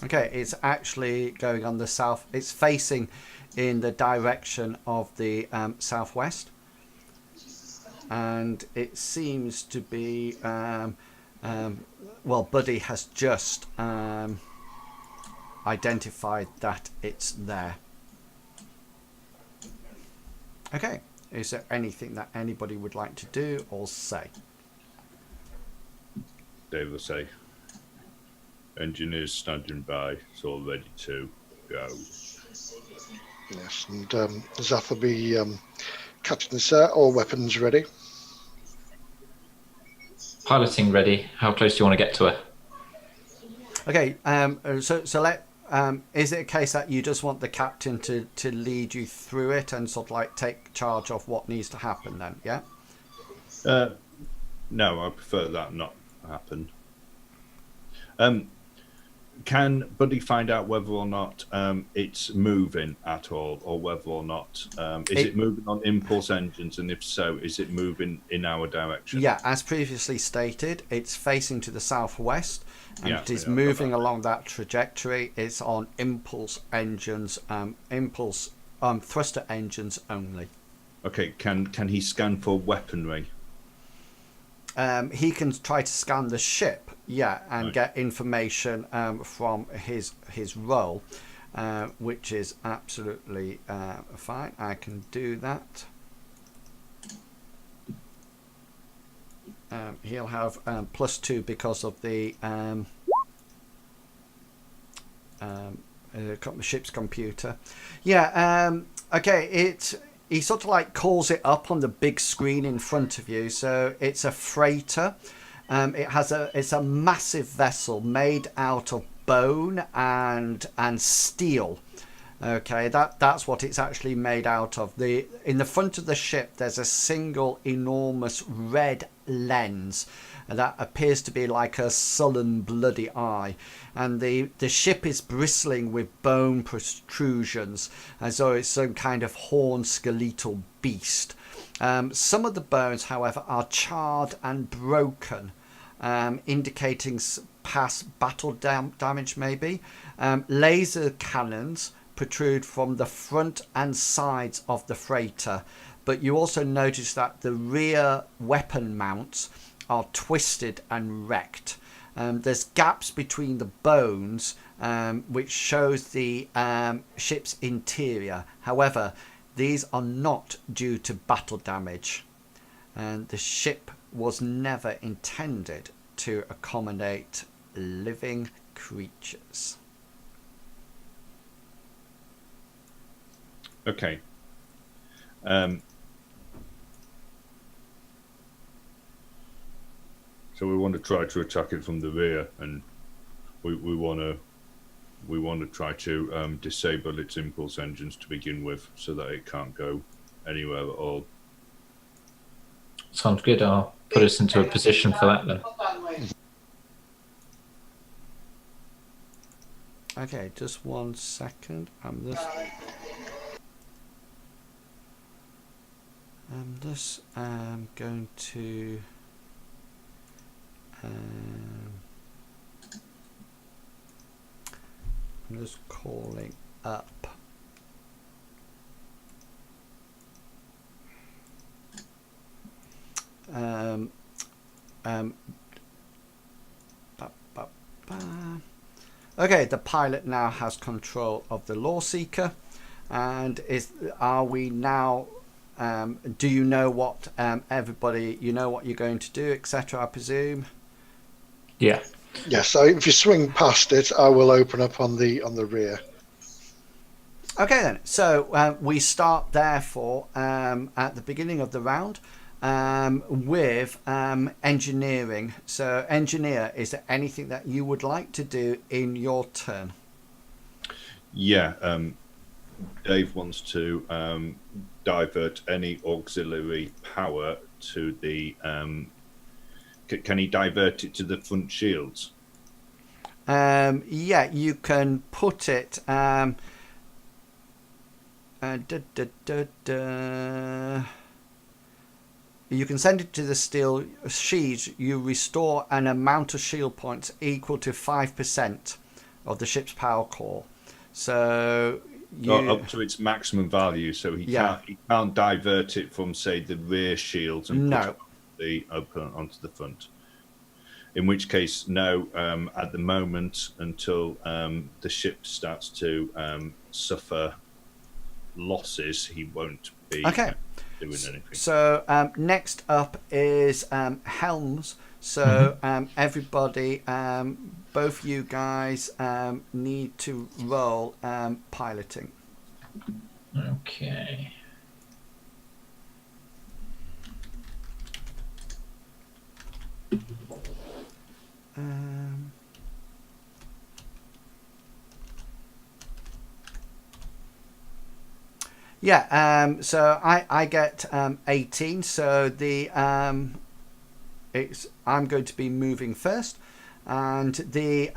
Okay, it's actually going on the south. It's facing in the direction of the southwest, and it seems to be. Well, Buddy has just identified that it's there. Okay, is there anything that anybody would like to do or say? Dave will say, engineers standing by, it's all ready to go. Yes, and Zaf will be catching the set. All weapons ready. Piloting ready. How close do you want to get to her? Okay, so let. Is it a case that you just want the captain to lead you through it and sort of like take charge of what needs to happen then? Yeah. No, I prefer that not happen. Can Buddy find out whether or not it's moving at all, or whether or not is it moving on impulse engines, and if so, is it moving in our direction? Yeah, as previously stated, it's facing to the southwest, and Yeah, it is yeah, moving got that. along that trajectory. It's on impulse engines, thruster engines only. Okay, can he scan for weaponry? He can try to scan the ship, yeah, and Right. get information from his role, which is absolutely fine. I can do that. He'll have +2 because of the ship's computer. Yeah. Okay. He sort of like calls it up on the big screen in front of you. So it's a freighter. It's a massive vessel made out of bone and steel. Okay, that's what it's actually made out of. In the front of the ship, there's a single enormous red lens that appears to be like a sullen, bloody eye, and the ship is bristling with bone protrusions, as though it's some kind of horned skeletal beast. Some of the bones, however, are charred and broken, indicating past battle damage, maybe. Laser cannons protrude from the front and sides of the freighter, but you also notice that the rear weapon mounts are twisted and wrecked. There's gaps between the bones, which shows the ship's interior. However, these are not due to battle damage, and the ship was never intended to accommodate living creatures. Okay. So we want to try to attack it from the rear, and we want to try to disable its impulse engines to begin with, so that it can't go anywhere at all. Sounds good. I'll put us into a position for that then. Okay, just 1 second. I'm just going to I'm just calling up okay, the pilot now has control of the Law Seeker, and are we now do you know what everybody, you know what you're going to do, etc., I presume? Yeah. Yes, so if you swing past it, I will open up on the rear. Okay then, so we start therefore at the beginning of the round with engineering. So engineer, is there anything that you would like to do in your turn? Yeah, Dave wants to divert any auxiliary power to the. Can he divert it to the front shields? Yeah, you can put it. You can send it to the steel sheaths. You restore an amount of shield points equal to 5% of the ship's power core. So you Up to its maximum value, so Yeah. he can't divert it from, say, the rear shields and No. put it onto the front. In which case, no, at the moment, until the ship starts to suffer losses, he won't be Okay. doing anything. So next up is helms. So everybody, both you guys need to roll piloting. Okay. Yeah. So I get 18. So the I'm going to be moving first, and the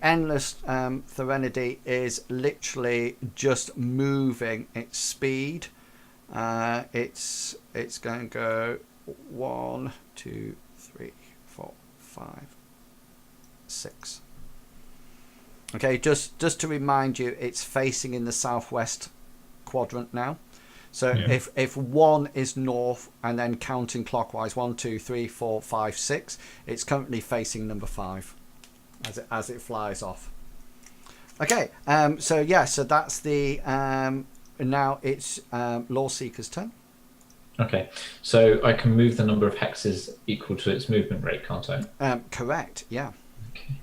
endless Threnody is literally just moving its speed. It's going to go 1, 2, 3, 4, 5, 6. Okay, just to remind you, it's facing in the southwest quadrant now. So Yeah. if 1 is north and then counting clockwise 1, 2, 3, 4, 5, 6, it's currently facing number 5 as it flies off. Okay, so that's the now it's Lawseeker's turn. Okay. So I can move the number of hexes equal to its movement rate, can't I? Correct, yeah. Okay.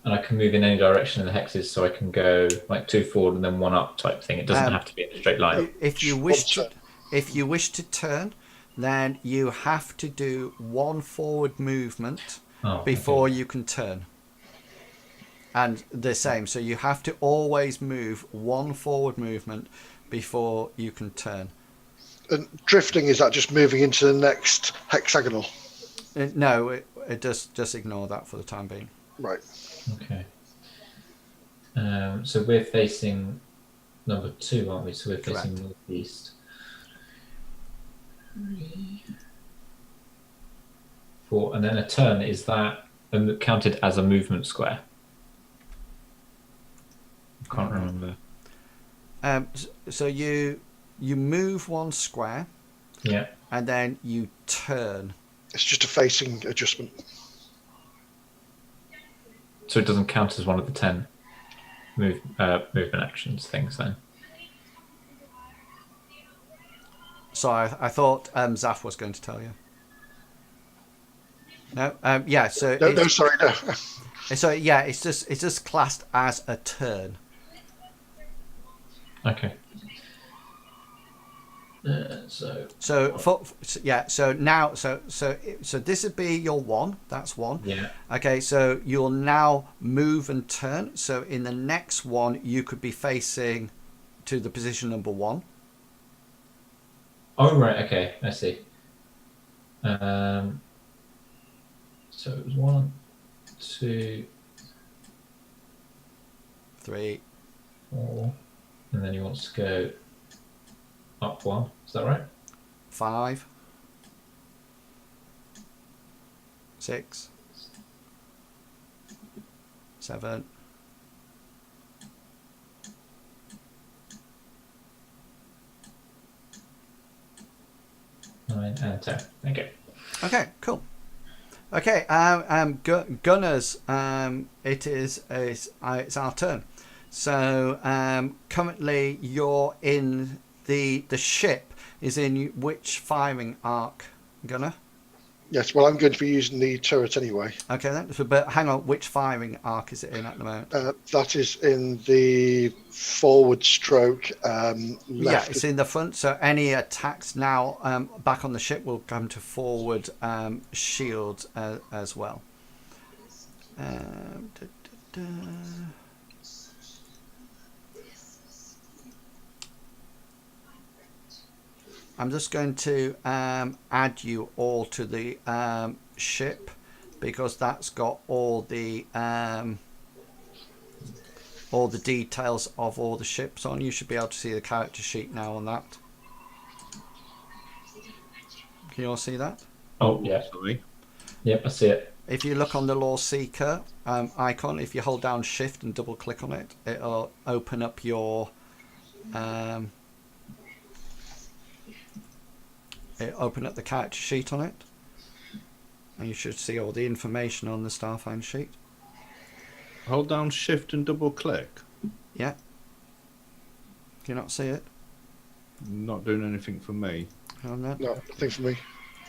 And I can move in any direction in the hexes, so I can go like 2 forward and then 1 up type thing. It doesn't have to be in a straight line. If you wish to turn, then you have to do 1 forward movement before you can turn. And the same, so you have to always move 1 forward movement before you can turn. And drifting, is that just moving into the next hexagonal? No, it just ignore that for the time being. Right. Okay. So we're facing number 2, aren't we? So we're facing Correct. northeast. 3, 4, and then a turn, is that counted as a movement square? I can't remember. So you move 1 square Yeah. and then you turn. It's just a facing adjustment. So it doesn't count as one of the 10 movement actions things then? So I thought Zaf was going to tell you. No, yeah. So No, sorry, no. So yeah, it's just classed as a turn. Okay. So now this would be your 1. That's 1. yeah. Okay, so you'll now move and turn. So in the next one, you could be facing to the position number 1. Oh right, okay, I see. So it was 1, 2, 3. 4, and then he wants to go up 1. Is that right? 5. 6. 7. 9 and 10. Okay. Okay, cool. Okay, Gunners, it's our turn. So currently you're in the ship is in which firing arc, Gunner? Yes, well, I'm going to be using the turret anyway. Okay then, but hang on, which firing arc is it in at the moment? That is in the forward stroke left. Yeah, it's in the front, so any attacks now back on the ship will come to forward shields as well. I'm just going to add you all to the ship because that's got all the details of all the ships on. You should be able to see the character sheet now on that. Can you all see that? Oh yeah. Sorry. Yep, I see it. If you look on the Law Seeker icon, if you hold down Shift and double click on it, it'll open up your open up the character sheet on it, and you should see all the information on the Starfind sheet. Hold down Shift and double click. Yeah. Do you not see it? Not doing anything for me. On that? No, nothing for me.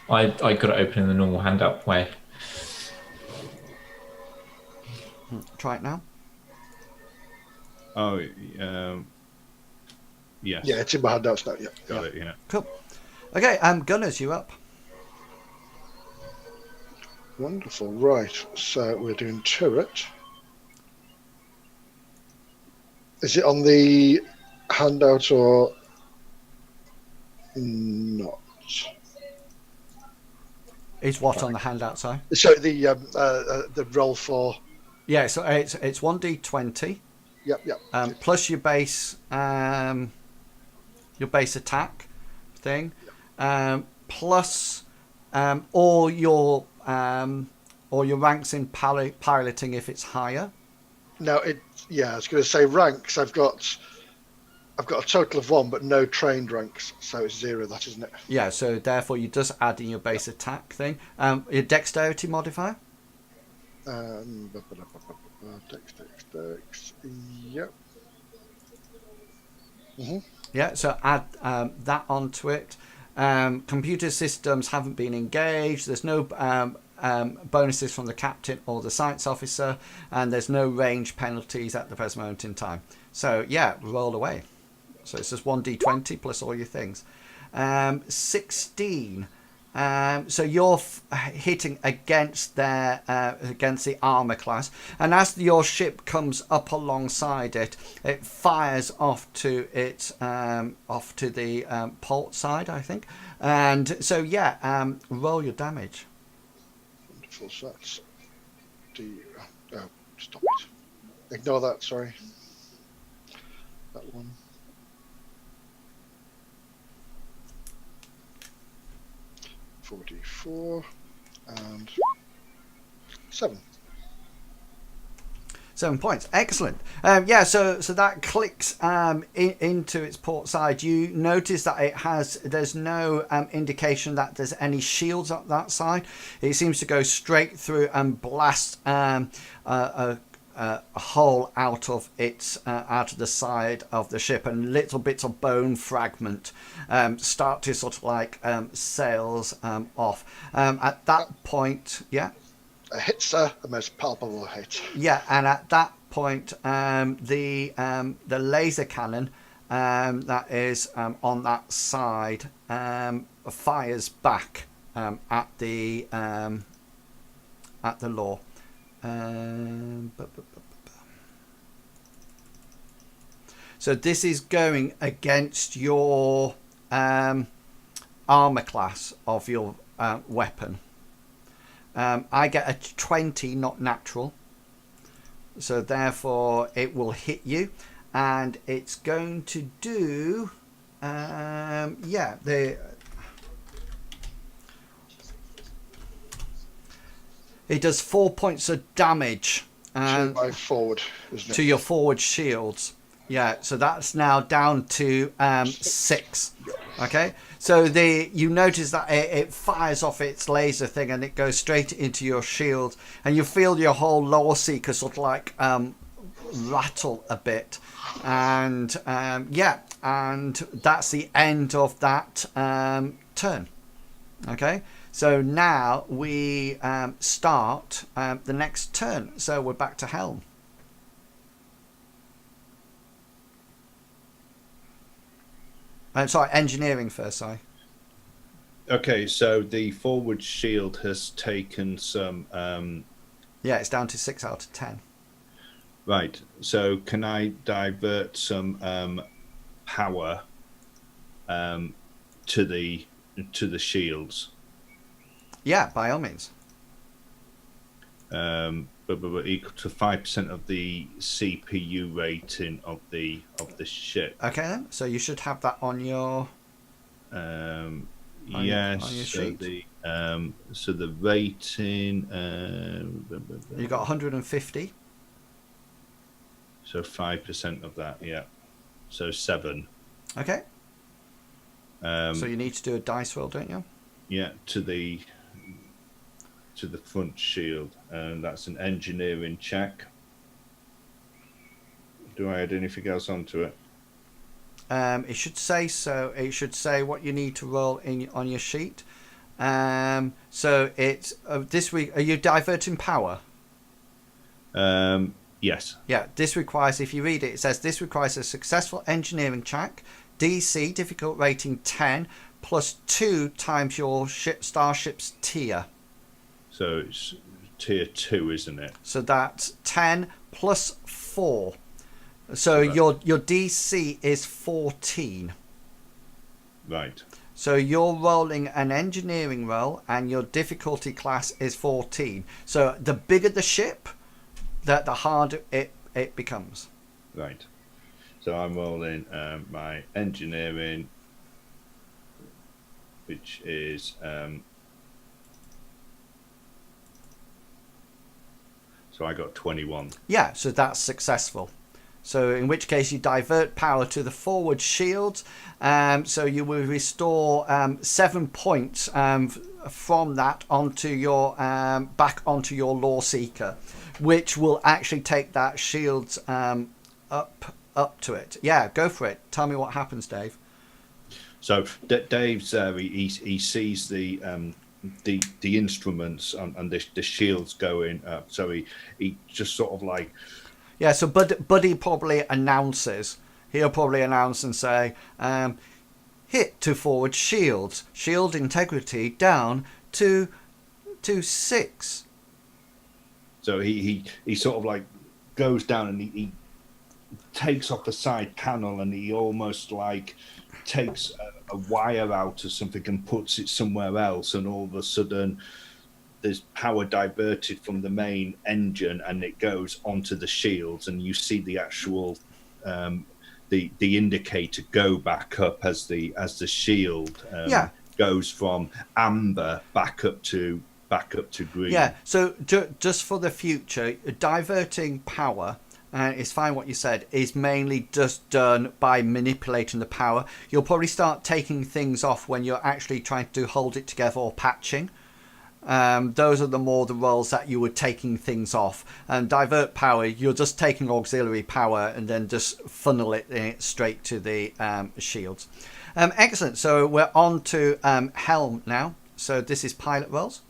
I got it open in the normal handout way. Try it now. Oh, yes. Yeah, it's in my handouts now. Yeah. Got it. Yeah. Cool. Okay, Gunners, you up? Wonderful. Right. So we're doing turret. Is it on the handout or not? Is what on the handout side? So the roll for. Yeah, so it's 1d20 Yep. plus your base attack thing, plus all your ranks in piloting if it's higher. Now I was going to say ranks. I've got a total of 1, but no trained ranks, so it's 0. That isn't it? Yeah, so therefore you just add in your base attack thing. Your dexterity modifier. Dex. Yep. Yeah, so add that onto it. Computer systems haven't been engaged. There's no bonuses from the captain or the science officer, and there's no range penalties at the present moment in time. So yeah, roll away. So it's just 1d20 plus all your things. 16. So you're hitting against against the armor class, and as your ship comes up alongside it, it fires off to the port side, I think. And so yeah, roll your damage. Wonderful. So that's stop it. Ignore that. Sorry. That one. 44 and 7. 7 points, excellent. Yeah, so that clicks into its port side. You notice that there's no indication that there's any shields up that side. It seems to go straight through and blast a hole out of the side of the ship, and little bits of bone fragment start to sort of like sails off. At that point, yeah. A hit, sir. The most palpable hit. Yeah, and at that point, the laser cannon that is on that side fires back at the law. So this is going against your armor class of your weapon. I get a 20, not natural, so therefore it will hit you, and it's going to do it does 4 points of damage To my forward, isn't it? to your forward shields. Yeah, so that's now down to 6. Okay, so you notice that it fires off its laser thing and it goes straight into your shield, and you feel your whole Law Seeker sort of like rattle a bit, and and that's the end of that turn. Okay, so now we start the next turn. So we're back to Helm. I'm sorry, engineering first, sorry. Okay, so the forward shield has taken some. Yeah, it's down to 6 out of 10. Right. So can I divert some power to the shields? Yeah, by all means. But equal to 5% of the CPU rating of the ship. Okay then, so you should have that on your Yes. on your So sheet. So the rating, You got 150. so 5% of that, yeah. So 7. Okay. So you need to do a dice roll, don't you? Yeah, to the front shield, and that's an engineering check. Do I add anything else onto it? It should say so. It should say what you need to roll on your sheet. So it's this week. Are you diverting power? Yes. Yeah. This requires. If you read it, it says this requires a successful engineering check. DC difficult rating 10 plus 2 times your starship's tier. So it's tier 2, isn't it? So that's 10 plus 4. So your DC is 14. Right. So you're rolling an engineering roll and your difficulty class is 14. So the bigger the ship, the harder it becomes. Right. So I'm rolling my engineering, which is so I got 21. Yeah, so that's successful. So in which case you divert power to the forward shield. So you will restore 7 points from that onto your back onto your Lore Seeker, which will actually take that shield up to it. Yeah, go for it. Tell me what happens, Dave. So Dave's he sees the instruments and the shields going up. So he just sort of like. Yeah, so Buddy probably announces. He'll probably announce and say, hit to forward shields. Shield integrity down to 6. So he sort of like goes down and he takes off the side panel and he almost like takes a wire out of something and puts it somewhere else, and all of a sudden there's power diverted from the main engine and it goes onto the shields, and you see the actual the indicator go back up as the shield goes from amber back up to green. Yeah, so just for the future, diverting power, and it's fine what you said, is mainly just done by manipulating the power. You'll probably start taking things off when you're actually trying to hold it together or patching. Those are the roles that you were taking things off. And divert power, you're just taking auxiliary power and then just funnel it straight to the shields. Excellent. So we're on to Helm now. So this is pilot roles.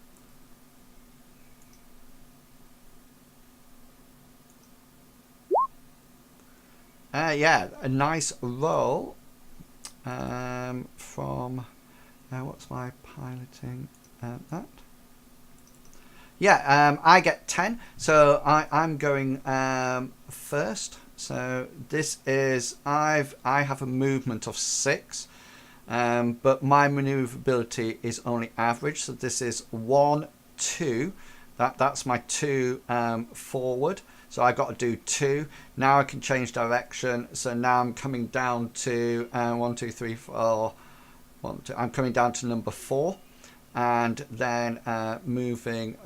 Yeah, a nice roll from what's my piloting that. Yeah, I get 10, so I'm going first. So this is I have a movement of 6, but my maneuverability is only average. So this is 1, 2. That's my 2 forward. So I got to do 2. Now I can change direction. So now I'm coming down to 1, 2, 3, 4. 1, 2. I'm coming down to number 4. And then moving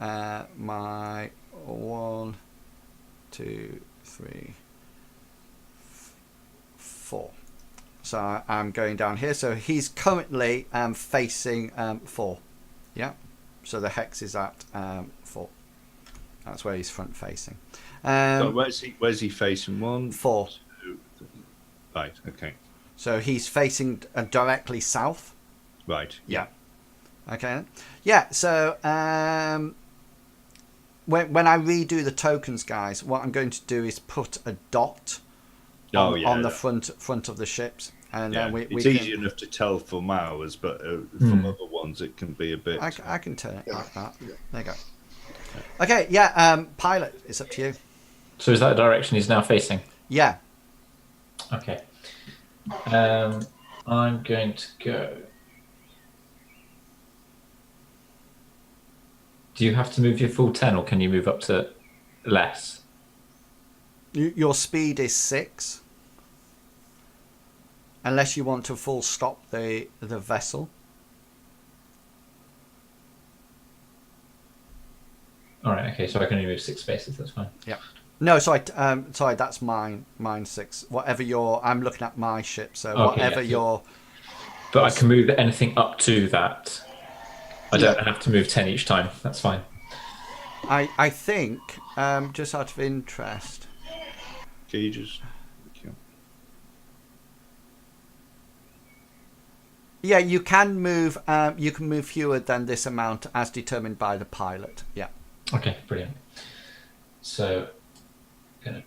my 1, 2, 3, 4. So I'm going down here. So he's currently facing 4. Yeah. So the hex is at 4. That's where he's front facing. So where's he facing? 1, 4. 2, 3. Right. Okay. So he's facing directly south. Right. Yeah. Okay. Yeah. So when I redo the tokens, guys, what I'm going to do is put a dot on the front of the ships, and then it's easy enough to tell from ours, but from other ones it can be a bit. I can turn it like that. Yeah. There you go. Okay. Yeah. Pilot, it's up to you. So is that the direction he's now facing? Yeah. Okay. I'm going to go. Do you have to move your full 10, or can you move up to less? Your speed is 6, unless you want to full stop the vessel. All right. Okay. So I can only move 6 spaces. That's fine. No, sorry. Sorry, that's mine. Mine 6. Whatever your, I'm looking at my ship. So Okay, whatever yeah. your, But I can move anything up to that. I don't Yeah. have to move 10 each time. That's fine. I think, just out of interest, Gauges. yeah, you can move. You can move fewer than this amount as determined by the pilot. Yeah. Okay. Brilliant. So, I'm gonna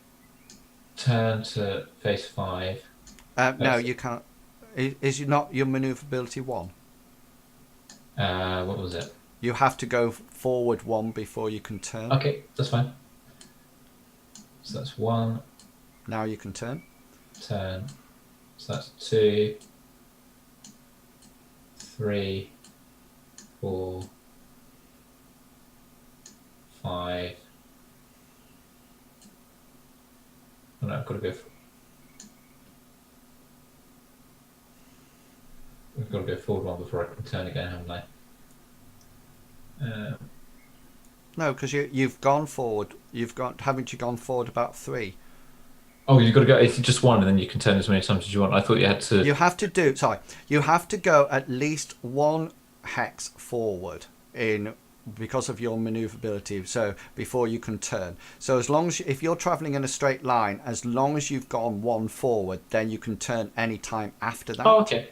turn to phase 5. No, Yes. you can't. Is you not your maneuverability 1? What was it? You have to go forward 1 before you can turn. Okay, that's fine. So that's 1 Now you can turn. turn. So that's 2, 3, 4, 5. Oh no, I've got to go. We've got to go forward 1 before I can turn again, haven't I? No, because you've gone forward. Haven't you gone forward about 3? Oh, you've got to go. It's just 1, and then you can turn as many times as you want. I thought you had to. You have to do. Sorry, you have to go at least 1 hex forward because of your maneuverability. So before you can turn. So as long as if you're traveling in a straight line, as long as you've gone 1 forward, then you can turn any time after that. Oh, okay.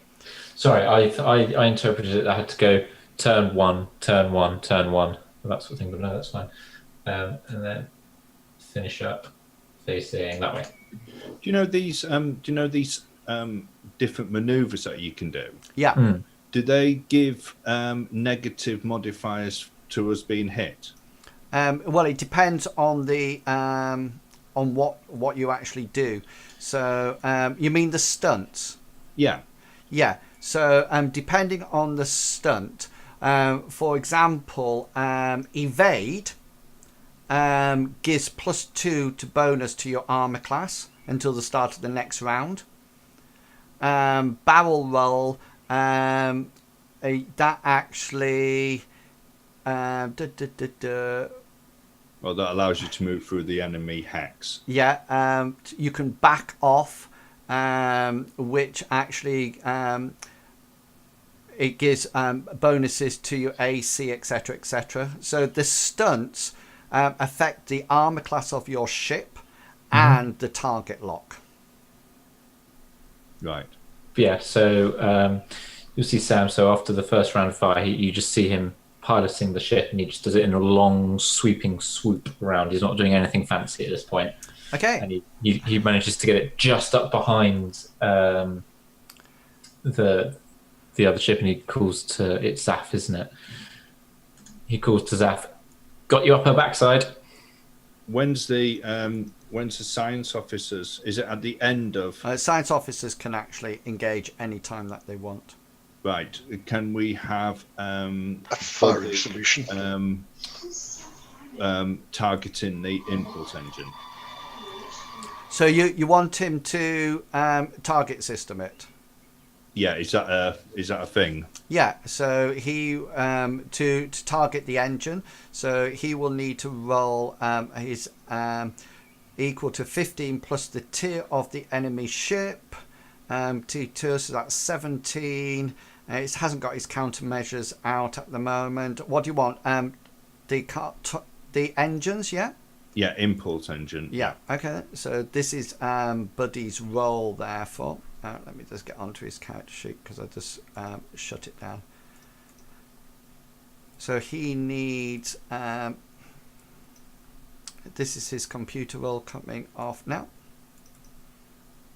Sorry, I interpreted it. I had to go turn 1, turn 1, turn 1, that sort of thing. But no, that's fine. And then finish up facing that way. Do you know these? Different manoeuvres that you can do? Yeah. Do they give negative modifiers to us being hit? Well, it depends on the on what you actually do. So you mean the stunts? Yeah. Yeah. So depending on the stunt, for example, evade gives +2 to bonus to your armor class until the start of the next round. Barrel roll, that actually. Well, that allows you to move through the enemy hex. Yeah, you can back off, which actually it gives bonuses to your AC, etc., etc. So the stunts affect the armor class of your ship and the target lock. Right. Yeah, so you'll see Sam. So after the first round of fire, you just see him piloting the ship, and he just does it in a long, sweeping swoop around. He's not doing anything fancy at this point. Okay. And he manages to get it just up behind the other ship, and he calls to it's Zaf, isn't it? He calls to Zaf, "Got you up her backside." When's the science officers? Is it at the end of? Science officers can actually engage any time that they want. Right. Can we have A firing the- solution. targeting the impulse engine? So you want him to target system it? Yeah. Is that a thing? Yeah, so he to target the engine, so he will need to roll his equal to 15 plus the tier of the enemy ship. T2, so that's 17. It hasn't got his countermeasures out at the moment. What do you want? The engines, yeah? Yeah, impulse engine. Yeah, okay. So this is Buddy's roll, therefore. Let me just get onto his character sheet because I just shut it down. So he needs... this is his computer roll coming off now.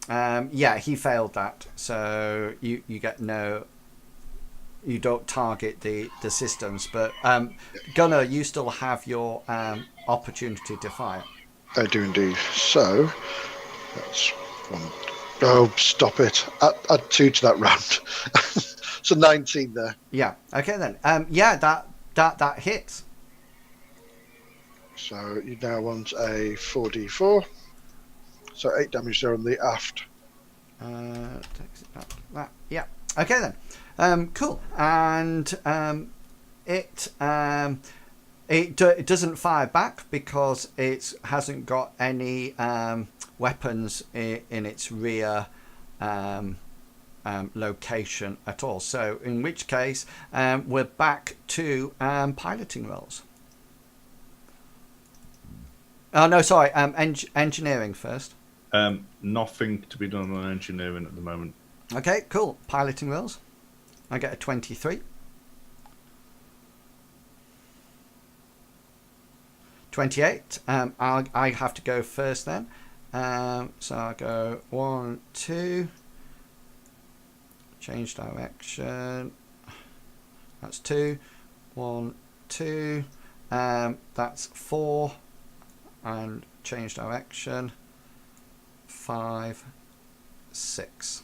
Yeah, he failed that. So you get no... You don't target the systems. But Gunnar, you still have your opportunity to fire. I do indeed. So that's 1. Oh, stop it! Add 2 to that round. So 19 there. Yeah. Okay then. Yeah, that hits. So you now want a 4d4. So 8 damage there on the aft. Takes it back. That. Yeah. Okay then. Cool. And it It doesn't fire back because it hasn't got any weapons in its rear location at all. So in which case we're back to piloting rolls. Oh no, sorry. Engineering first. Nothing to be done on engineering at the moment. Okay, cool. Piloting rolls. I get a 23. 28. I have to go first then. So I'll go 1, 2. Change direction. That's 2. 1, 2. That's 4. And change direction. 5, 6.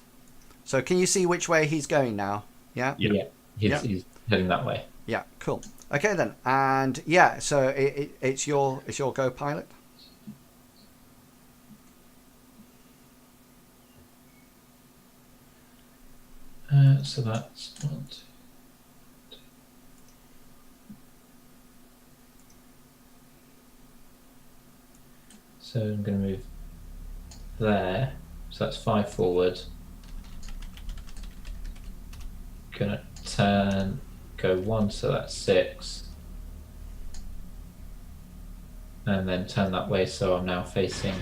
So can you see which way he's going now? Yeah? Yeah. He's heading that way. Yeah, cool. Okay then. And yeah, so it's your go, pilot. So that's 1, 2. So I'm going to move there. So that's 5 forward. Gonna turn, go 1, so that's 6. And then turn that way, so I'm now facing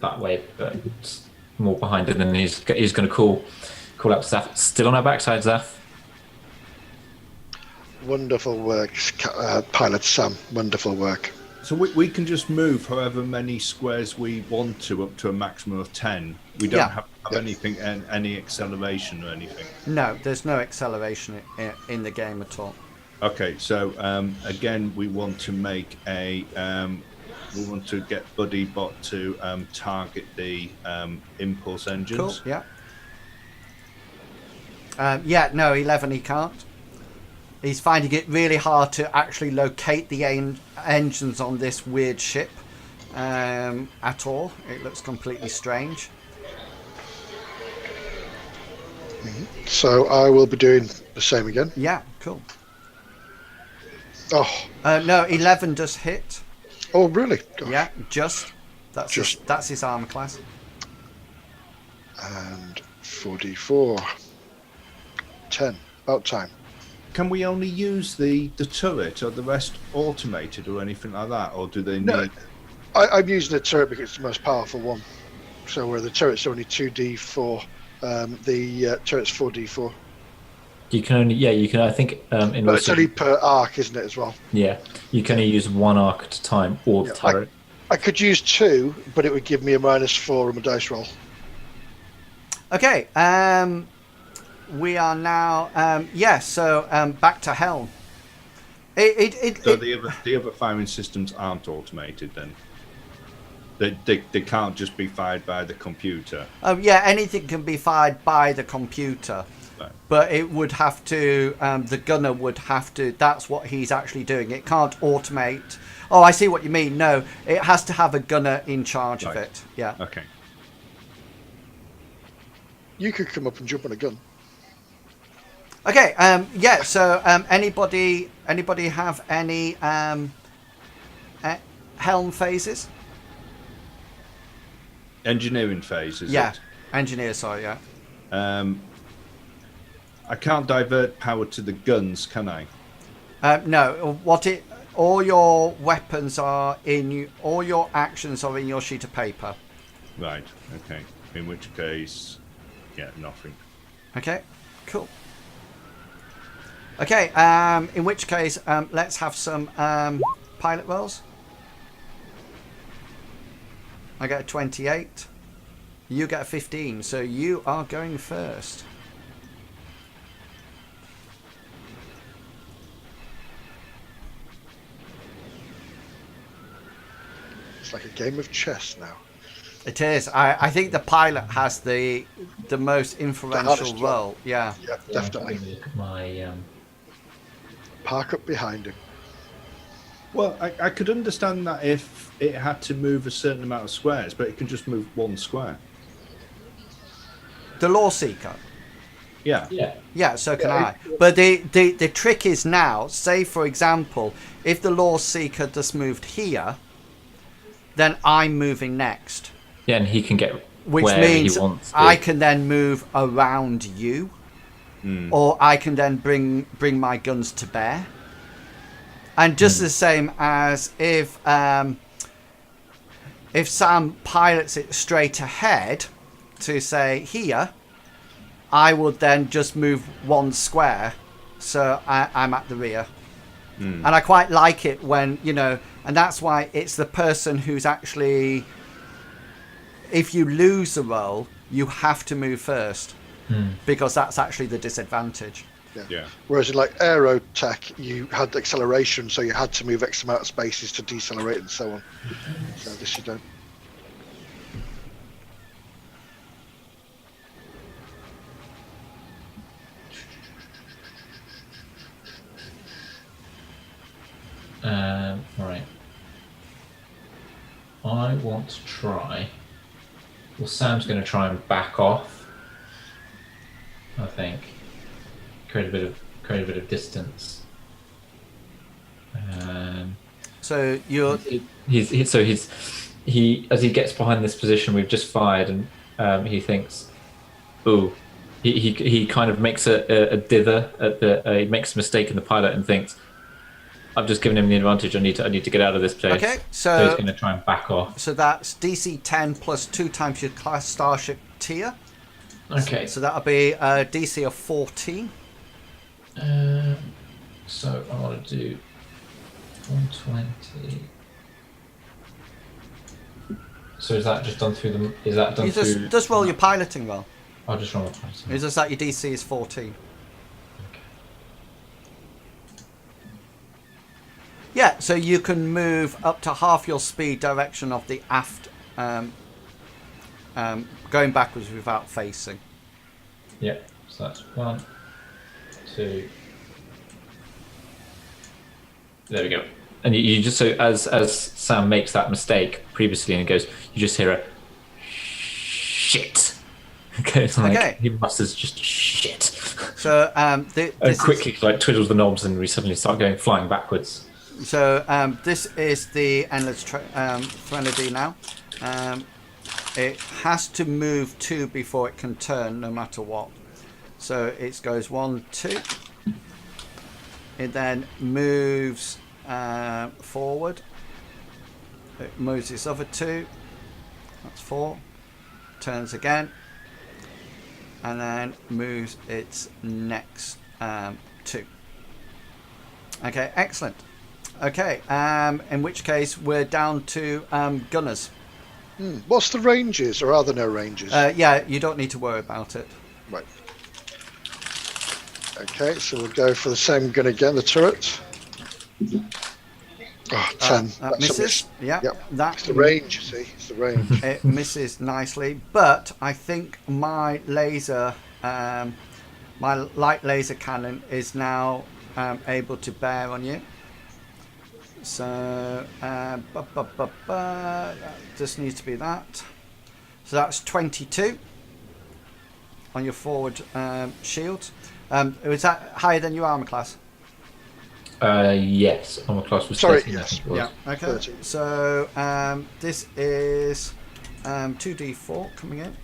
that way, but more behind it. And then he's going to call out Zaf. Still on our backside, Zaf. Wonderful work, Pilot Sam. Wonderful work. So we can just move however many squares we want to, up to a maximum of 10. We don't have anything, any acceleration or anything. No, there's no acceleration in the game at all. Okay, so again, we want to make a. We want to get BuddyBot to target the impulse engines. Cool. Yeah. No, 11 he can't. He's finding it really hard to actually locate the engines on this weird ship at all. It looks completely strange. So I will be doing the same again. Yeah, cool. Oh, no, 11 does hit. oh, really? Gosh. Yeah, just. That's Just. that's his armor class. And 4d4. 10. About time. Can we only use the turret, or the rest automated, or anything like that, or do they need? No. I'm using the turret because it's the most powerful one. So where the turret's only 2d4, the turret's 4d4. You can only, you can. I think in But it's only per arc, isn't it, as well? you can only use 1 arc at a time, or the turret. I could use 2, but it would give me a -4 on my dice roll. Okay. We are now. So back to Helm. So the other firing systems aren't automated then. They can't just be fired by the computer. Anything can be fired by the computer. Right. But it would have to, the gunner would have to, that's what he's actually doing. It can't automate. Oh, I see what you mean. No, it has to have a gunner in charge of it. Yeah. Okay. You could come up and jump on a gun. Okay, so anybody have any helm phases? Engineering phase, is Yeah, it? engineer, sorry, yeah. I can't divert power to the guns, can I? No, all your weapons are all your actions are in your sheet of paper. Right, okay. In which case, nothing. Okay, cool. Okay, in which case, let's have some pilot rolls. I get a 28. You get a 15, so you are going first. It's like a game of chess now. It is. I think the pilot has the most influential hardest job. role. Yeah. Yeah, definitely. Look at my Park up behind him. Well, I could understand that if it had to move a certain amount of squares, but it can just move 1 square. The Law Seeker. Yeah. Yeah. Yeah, so can Yeah, I. But the trick is now, say for example, if the Law Seeker just moved here, then I'm moving next. Yeah, and he can get Which wherever means he wants to. I can then move around you. Or I can then bring my guns to bear. And just the same as if Sam pilots it straight ahead to say here, I would then just move one square, so I'm at the rear. And I quite like it when, you know, and that's why it's the person who's actually, if you lose the roll, you have to move first, because that's actually the disadvantage. Yeah. Whereas in like aerotech, you had acceleration, so you had to move X amount of spaces to decelerate and so on. So this you don't. Right. I want to try. Well, Sam's going to try and back off. I think create a bit of distance. So you're He as he gets behind this position we've just fired, and he thinks, "Ooh." He kind of makes a dither at the. He makes a mistake in the pilot and thinks, "I've just given him the advantage. I need to get out of this place." okay. So he's So going to try and back off. so that's DC 10 plus 2 times your class starship tier. Okay. So that'll be a DC of 14. So I want to do 120. So is that just done through the? Is that done You through? just roll your piloting roll. I'll just roll a price. It's just that your DC is 14. Yeah, so you can move up to half your speed direction of the aft, going backwards without facing. Yeah. So that's 1, 2. There we go. And you just, so as Sam makes that mistake previously and goes, you just hear a shit. Okay, it's like Okay. he musters just shit. So And quickly like twiddles the knobs and we suddenly start going flying backwards. This is the endless Threnody now. It has to move 2 before it can turn, no matter what. So it goes 1, 2. It then moves forward. It moves its other 2. That's 4. Turns again. And then moves its next 2. Okay, excellent. Okay, in which case we're down to gunners. What's the ranges, or are there no ranges? Yeah, you don't need to worry about it. Right. Okay, so we'll go for the same gun again, the turret. Oh, 10. That That's a misses. miss. Yeah, Yep. that It's the range, you see. It's the range. it misses nicely. But I think my laser, my light laser cannon, is now able to bear on you. So just needs to be that. So that's 22 on your forward shield. Was that higher than your armor class? Yes, armor class was Sorry, 13, I yes. think it was. Yeah. Okay. 13. So this is 2d4 coming in.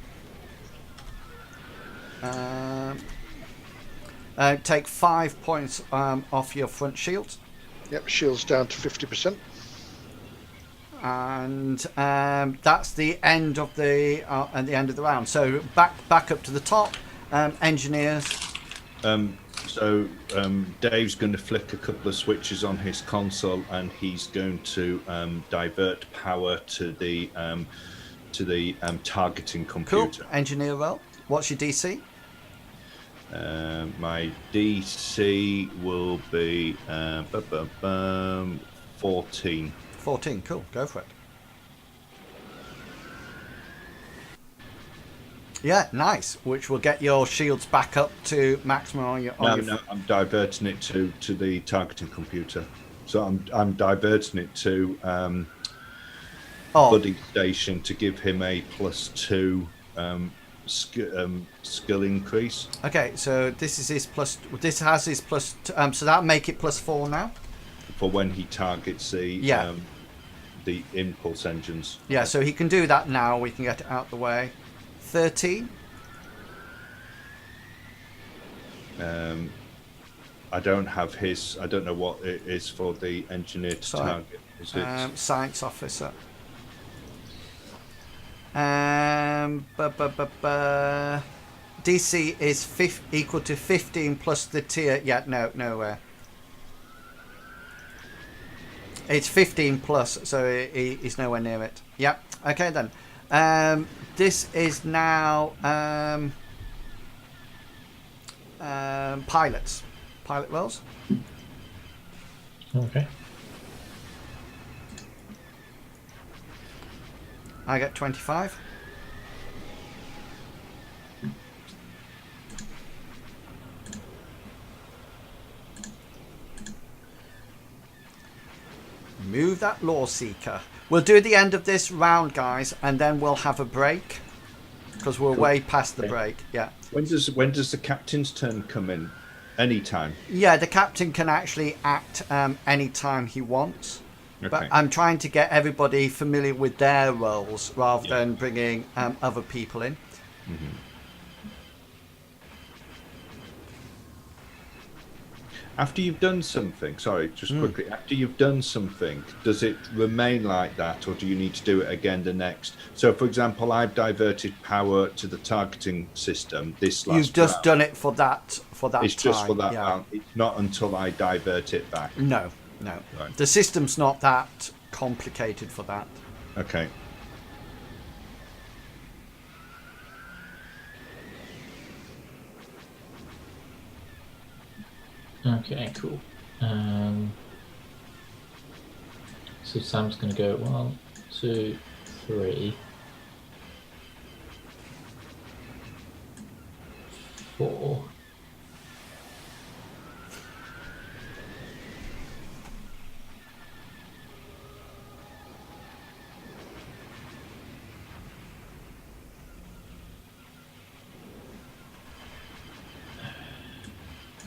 Take 5 points off your front shield, Yep, shield's down to 50%. and that's the end of the round. So back up to the top, engineers. Dave's going to flick a couple of switches on his console, and he's going to divert power to the targeting Cool. computer. Engineer roll. What's your DC? My DC will be 14. 14. Cool. Go for it. Yeah, nice. Which will get your shields back up to maximum on your. No, I'm diverting it to the targeting computer. So I'm diverting it to Oh, Buddy Station to give him a +2 skill increase. Okay, so this is his plus. This has his plus. So that make it +4 now. For when he targets the impulse engines. Yeah, so he can do that now. We can get it out the way. 13. I don't have his. I don't know what it is for the engineer to Sorry. target. Is it? Science officer. DC is equal to 15 plus the tier. Yeah, no, nowhere. It's 15 plus, so he's nowhere near it. Yep. Okay then. This is now pilots. Pilot roles. Okay. I get 25. Move that law seeker. We'll do the end of this round, guys, and then we'll have a break because we're way past the break. Yeah. When does the captain's turn come in? Anytime. Yeah, the captain can actually act anytime he wants. Okay. But I'm trying to get everybody familiar with their roles rather than bringing other people in. Mm-hmm. After you've done something, sorry, just quickly, after you've done something, does it remain like that or do you need to do it again the next? So, for example, I've diverted power to the targeting system this last You've just round. done it for that It's time. just for that yeah. round. It's not until I divert it back. No. Right. The system's not that complicated for that. Okay. Okay, cool. So Sam's going to go 1, 2, 3, 4.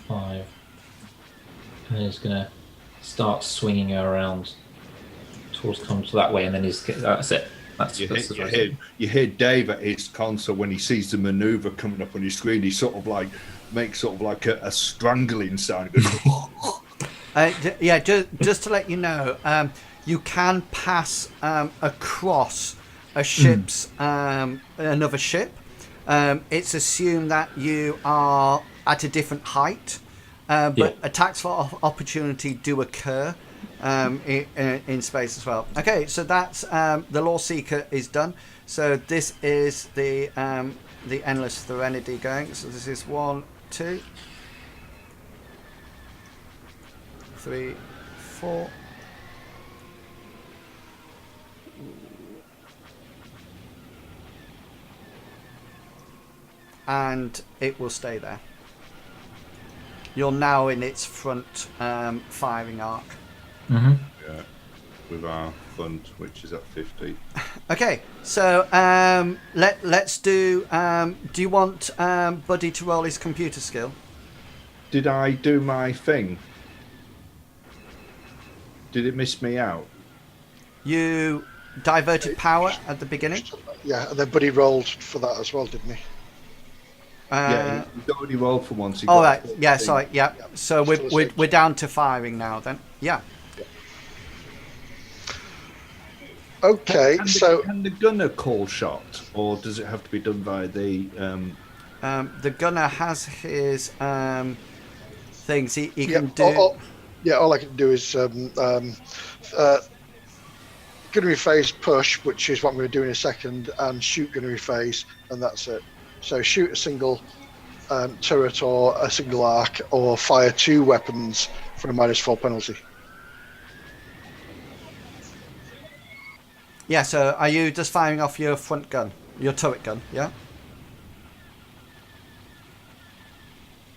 Five. And then he's gonna start swinging her around towards comes that way, and then that's it. That's You the hear Dave at his console when he sees the maneuver coming up on his screen. He sort of like makes sort of like a strangling sound. Just to let you know, you can pass across a ship's another ship. It's assumed that you are at a different height, but attacks for opportunity do occur in space as well. Okay, so that's the Law Seeker is done. So this is the Endless Serenity going. So this is 1, 2, 3, 4. And it will stay there. You're now in its front firing arc. Mm-hmm. Yeah, with our fund, which is at 50. Okay, so let's do. Do you want Buddy to roll his computer skill? Did I do my thing? Did it miss me out? You diverted power at the beginning. Yeah, and then Buddy rolled for that as well, didn't he? Yeah, he's already rolled for once. All right. Yeah. Sorry. Yeah. So we're down to firing now. Then. Yeah. Okay, can the gunner call shot, or does it have to be done via the? The gunner has his things. He can do. All I can do is gunnery phase push, which is what I'm going to do in a second, and shoot gunnery phase, and that's it. So shoot a single turret or a single arc, or fire 2 weapons for a -4 penalty. Yeah. So are you just firing off your front gun, your turret gun? Yeah.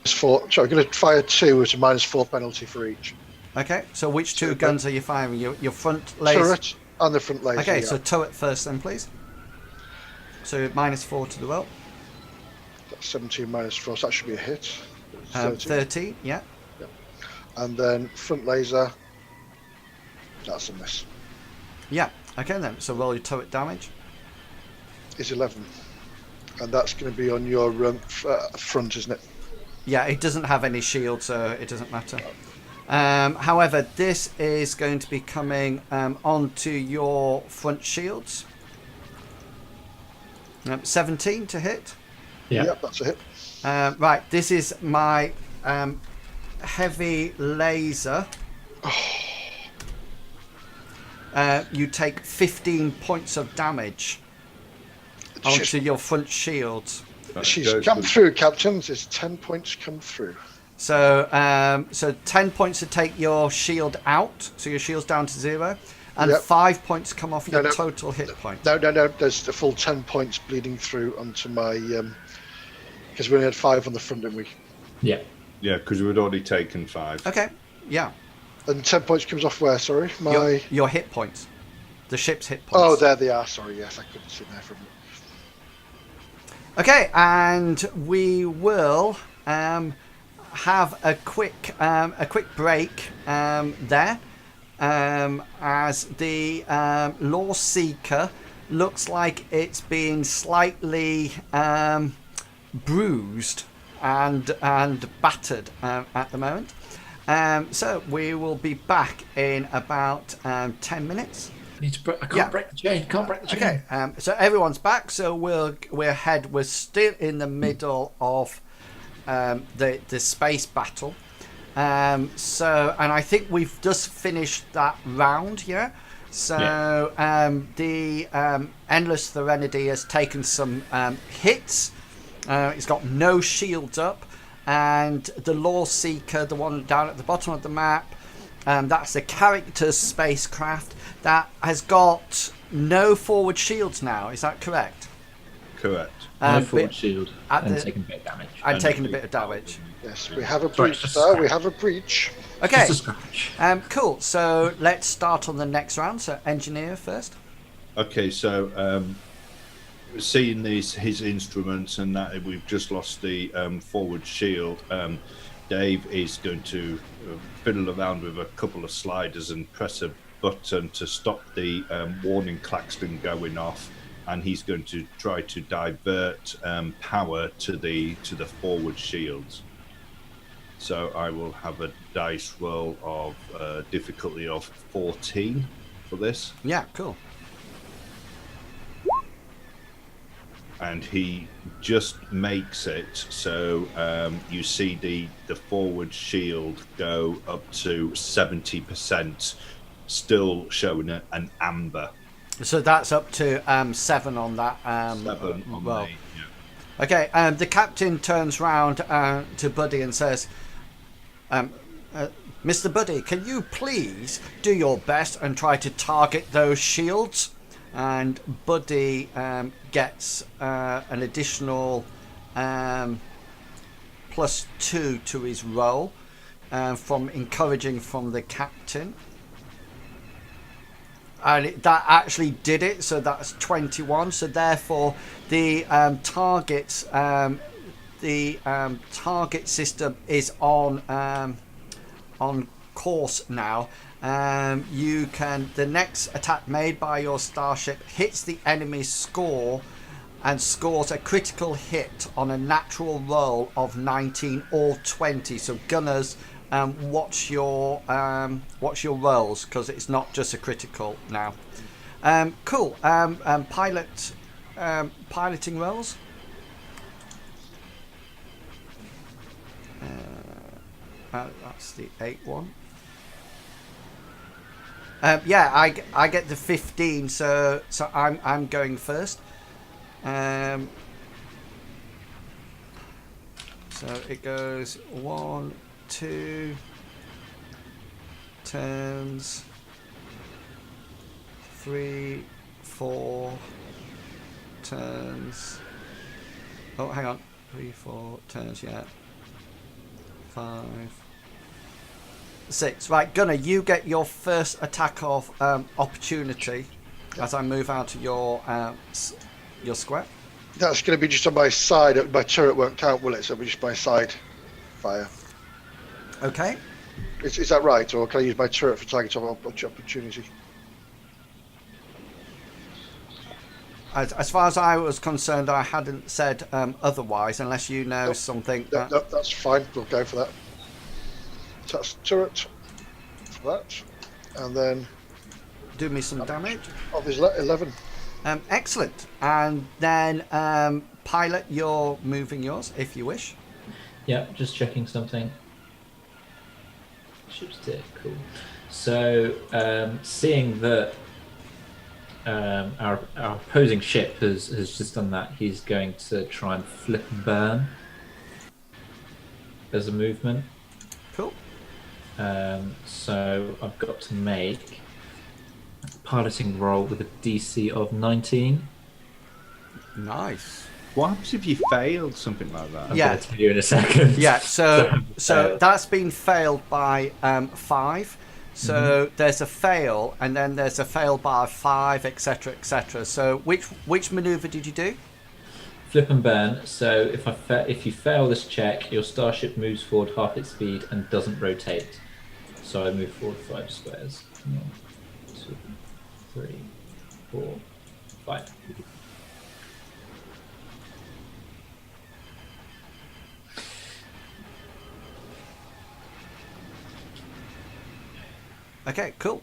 So I'm going to fire 2 as a -4 penalty for each. Okay. So which 2 guns are you firing? Your front laser. Turret and the front laser. Okay. yeah. So turret first, then, please. So -4 to the roll. 17 minus 4, so that should be a hit. 13. 13, yeah. And then front laser, that's a miss. Yeah, okay then. So roll your turret damage. Is 11. And that's going to be on your front, isn't it? Yeah, it doesn't have any shield, so it doesn't matter. However, this is going to be coming onto your front shields. 17 to hit. Yeah. Yep, that's a hit. Right, this is my heavy laser. You take 15 points of damage onto your front shields. She's come through, Captain. There's 10 points come through. So, 10 points to take your shield out, so your shield's down to 0, and Yep. 5 points come off your No. total hit point. No. There's the full 10 points bleeding through onto my. Because we only had 5 on the front, didn't we? Yeah. Yeah, because we'd already taken 5. Okay, yeah. And 10 points comes off where? Sorry, Your hit points. The ship's hit points. Oh, there they are. Sorry, yes, I couldn't see there for a minute. Okay, and we will have a quick break there, as the Law Seeker looks like it's been slightly bruised and battered at the moment. So we will be back in about 10 minutes. I can't break the chain. Okay, so everyone's back. So we're still in the middle of the space battle. So, and I think we've just finished that round, yeah. So the Endless Threnody has taken some hits. It's got no shields up, and the Law Seeker, the one down at the bottom of the map, that's the character's spacecraft that has got no forward shields now. Is that correct? Correct. No forward shield at and the- taking a bit of damage. And taking a bit of damage. Yes, we have a Sorry, breach, just sir. a We have a breach. Okay. Just a scratch. Cool. So let's start on the next round. So engineer first. Okay, so seeing his instruments and that we've just lost the forward shield, Dave is going to fiddle around with a couple of sliders and press a button to stop the warning klaxon going off, and he's going to try to divert power to the forward shields. So I will have a dice roll of difficulty of 14 for this. Yeah. Cool. And he just makes it so you see the forward shield go up to 70%, still showing an amber. So that's up to 7 on that. 7 on roll. the, yeah. Okay. The captain turns round to Buddy and says, "Mr. Buddy, can you please do your best and try to target those shields?" And Buddy gets an additional +2 to his roll from encouraging from the captain. And that actually did it, so that's 21. So therefore, the target system is on course now. The next attack made by your starship hits the enemy's score and scores a critical hit on a natural roll of 19 or 20. So gunners, watch your rolls, because it's not just a critical now. Cool. Piloting rolls. That's the 8 one. Yeah, I get the 15, so I'm going first. So it goes 1, 2 turns, 3, 4 turns. Oh, hang on, 3, 4 turns. Yeah, 5. 6. Right, Gunnar, you get your first attack of opportunity as I move out of your square. That's going to be just on my side. My turret won't count, will it? So it'll be just my side fire. Okay. Is that right, or can I use my turret for target opportunity? As far as I was concerned, I hadn't said otherwise, unless you know Nope. something. No, that's fine. We'll go for that. So that's turret for that, and then Do me some damage. there's 11. Excellent. And then pilot, you're moving yours if you wish. Yeah, just checking something. Ship's dead, cool. So, seeing that our opposing ship has just done that, he's going to try and flip and burn as a movement. Cool. So I've got to make a piloting roll with a DC of 19. Nice. What happens if you failed something like that? I'm Yeah. going to tell you in a second. Yeah, so So, that's been failed by 5. So there's a fail, and then there's a fail by 5, etc., etc. So which maneuver did you do? Flip and burn. So if you fail this check, your starship moves forward half its speed and doesn't rotate. So I move forward 5 squares. 1, 2, 3, 4, 5. Okay, cool.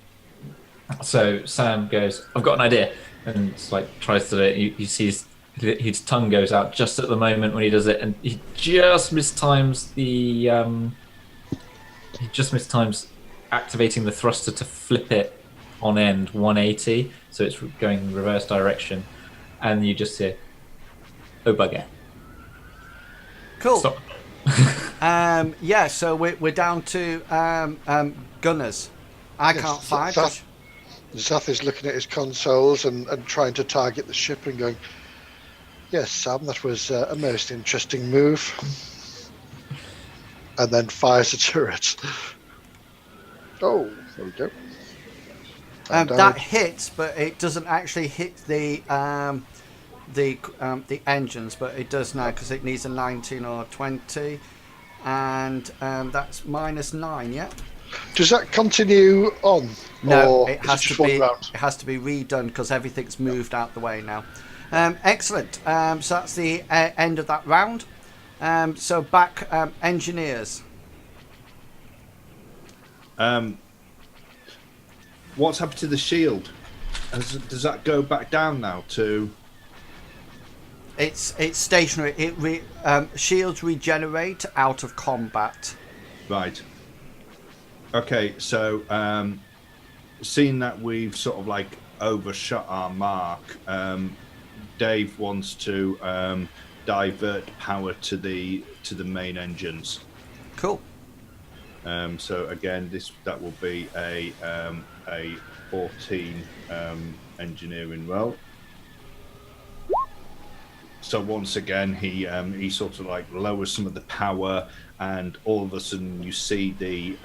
So Sam goes, "I've got an idea," and it's like tries to do it. You see his tongue goes out just at the moment when he does it, and he just mistimes activating the thruster to flip it on end 180, so it's going in reverse direction, and you just hear, "Oh bugger!" Cool. Stop. Yeah, so we're down to gunners. I Yes, can't fire. Zath is looking at his consoles and trying to target the ship and going, "Yes, Sam, that was a most interesting move." And then fires a turret. Oh, there we go. And That hits, but it doesn't actually hit the engines, but it does now because it needs a 19 or 20, and that's -9. Yeah. does that continue on? No, or it is has just to one be. round? It has to be redone because everything's moved out the way now. Excellent. So that's the end of that round. So back engineers. What's happened to the shield? Does that go back down now to? It's stationary. Shields regenerate out of combat. Right. Okay, so seeing that we've sort of like overshot our mark, Dave wants to divert power to the main engines. Cool. So again, that will be a 14 engineering roll. So once again, he sort of like lowers some of the power, and all of a sudden you see the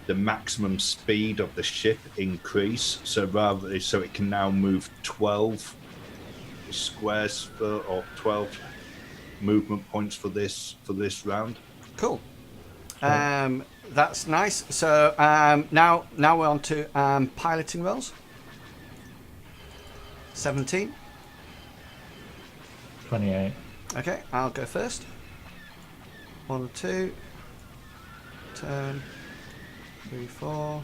maximum speed of the ship increase. So it can now move 12 squares or 12 movement points for this round. Cool. That's nice. So now we're on to piloting rolls. 17. 28. Okay, I'll go first. 1, 2. Turn. 3, 4.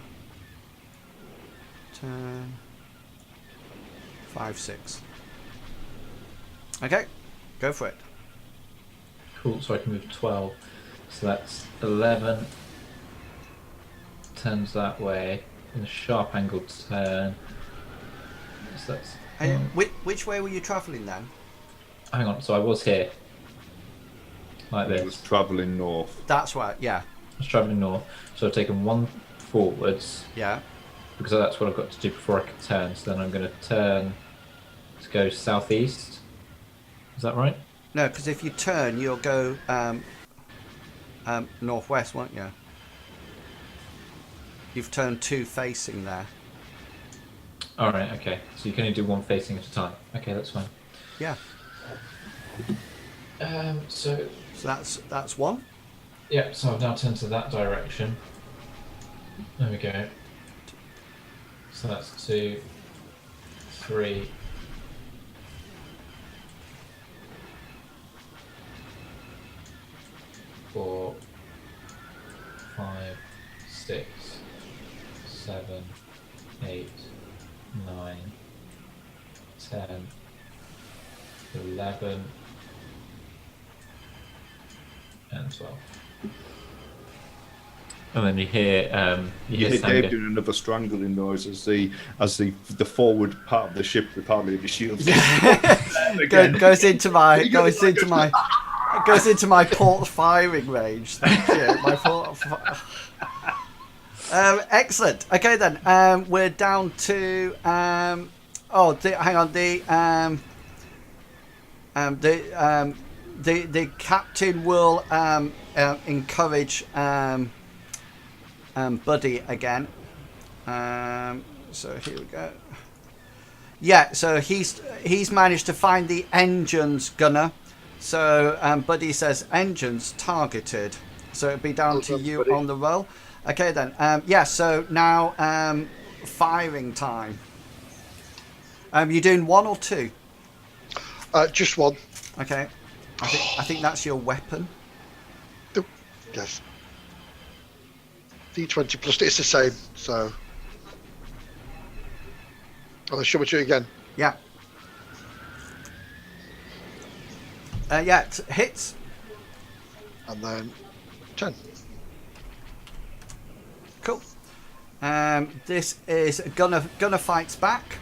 Turn. 5, 6. Okay, go for it. Cool. So I can move 12. So that's 11. Turns that way in a sharp angled turn. So that's. And which way were you travelling then? Hang on. So I was here. Like It was this. travelling north. That's right. Yeah. I was travelling north. So I've taken 1 forwards Yeah. because that's what I've got to do before I can turn. So then I'm going to turn to go southeast. Is that right? No, because if you turn, you'll go northwest, won't you? You've turned 2 facing there. All right. Okay. So you can only do 1 facing at a time. Okay, that's fine. Yeah. So So that's one. yeah, so I've now turned to that direction. There we go. So that's 2, 3. 4, 5, 6, 7, 8, 9, 10, 11, and 12. And then you hear You hear Sam Dave go, doing another strangling noise as the forward part of the ship with hardly any shields. Goes into my port firing range. Thank you. My port. Excellent. Okay then. We're down to. Hang on. The captain will encourage Buddy again. So here we go. Yeah, so he's managed to find the engines, Gunner. So Buddy says engines targeted. So it'll be down to you Buddy. on the roll. Okay then. So now firing time. You doing 1 or 2? Just one. Okay. I think that's your weapon. Yes. D20 plus it's the same. So. Oh, show it to you again. Yeah. It hits. And then 10. Cool. This is Gunner fights back.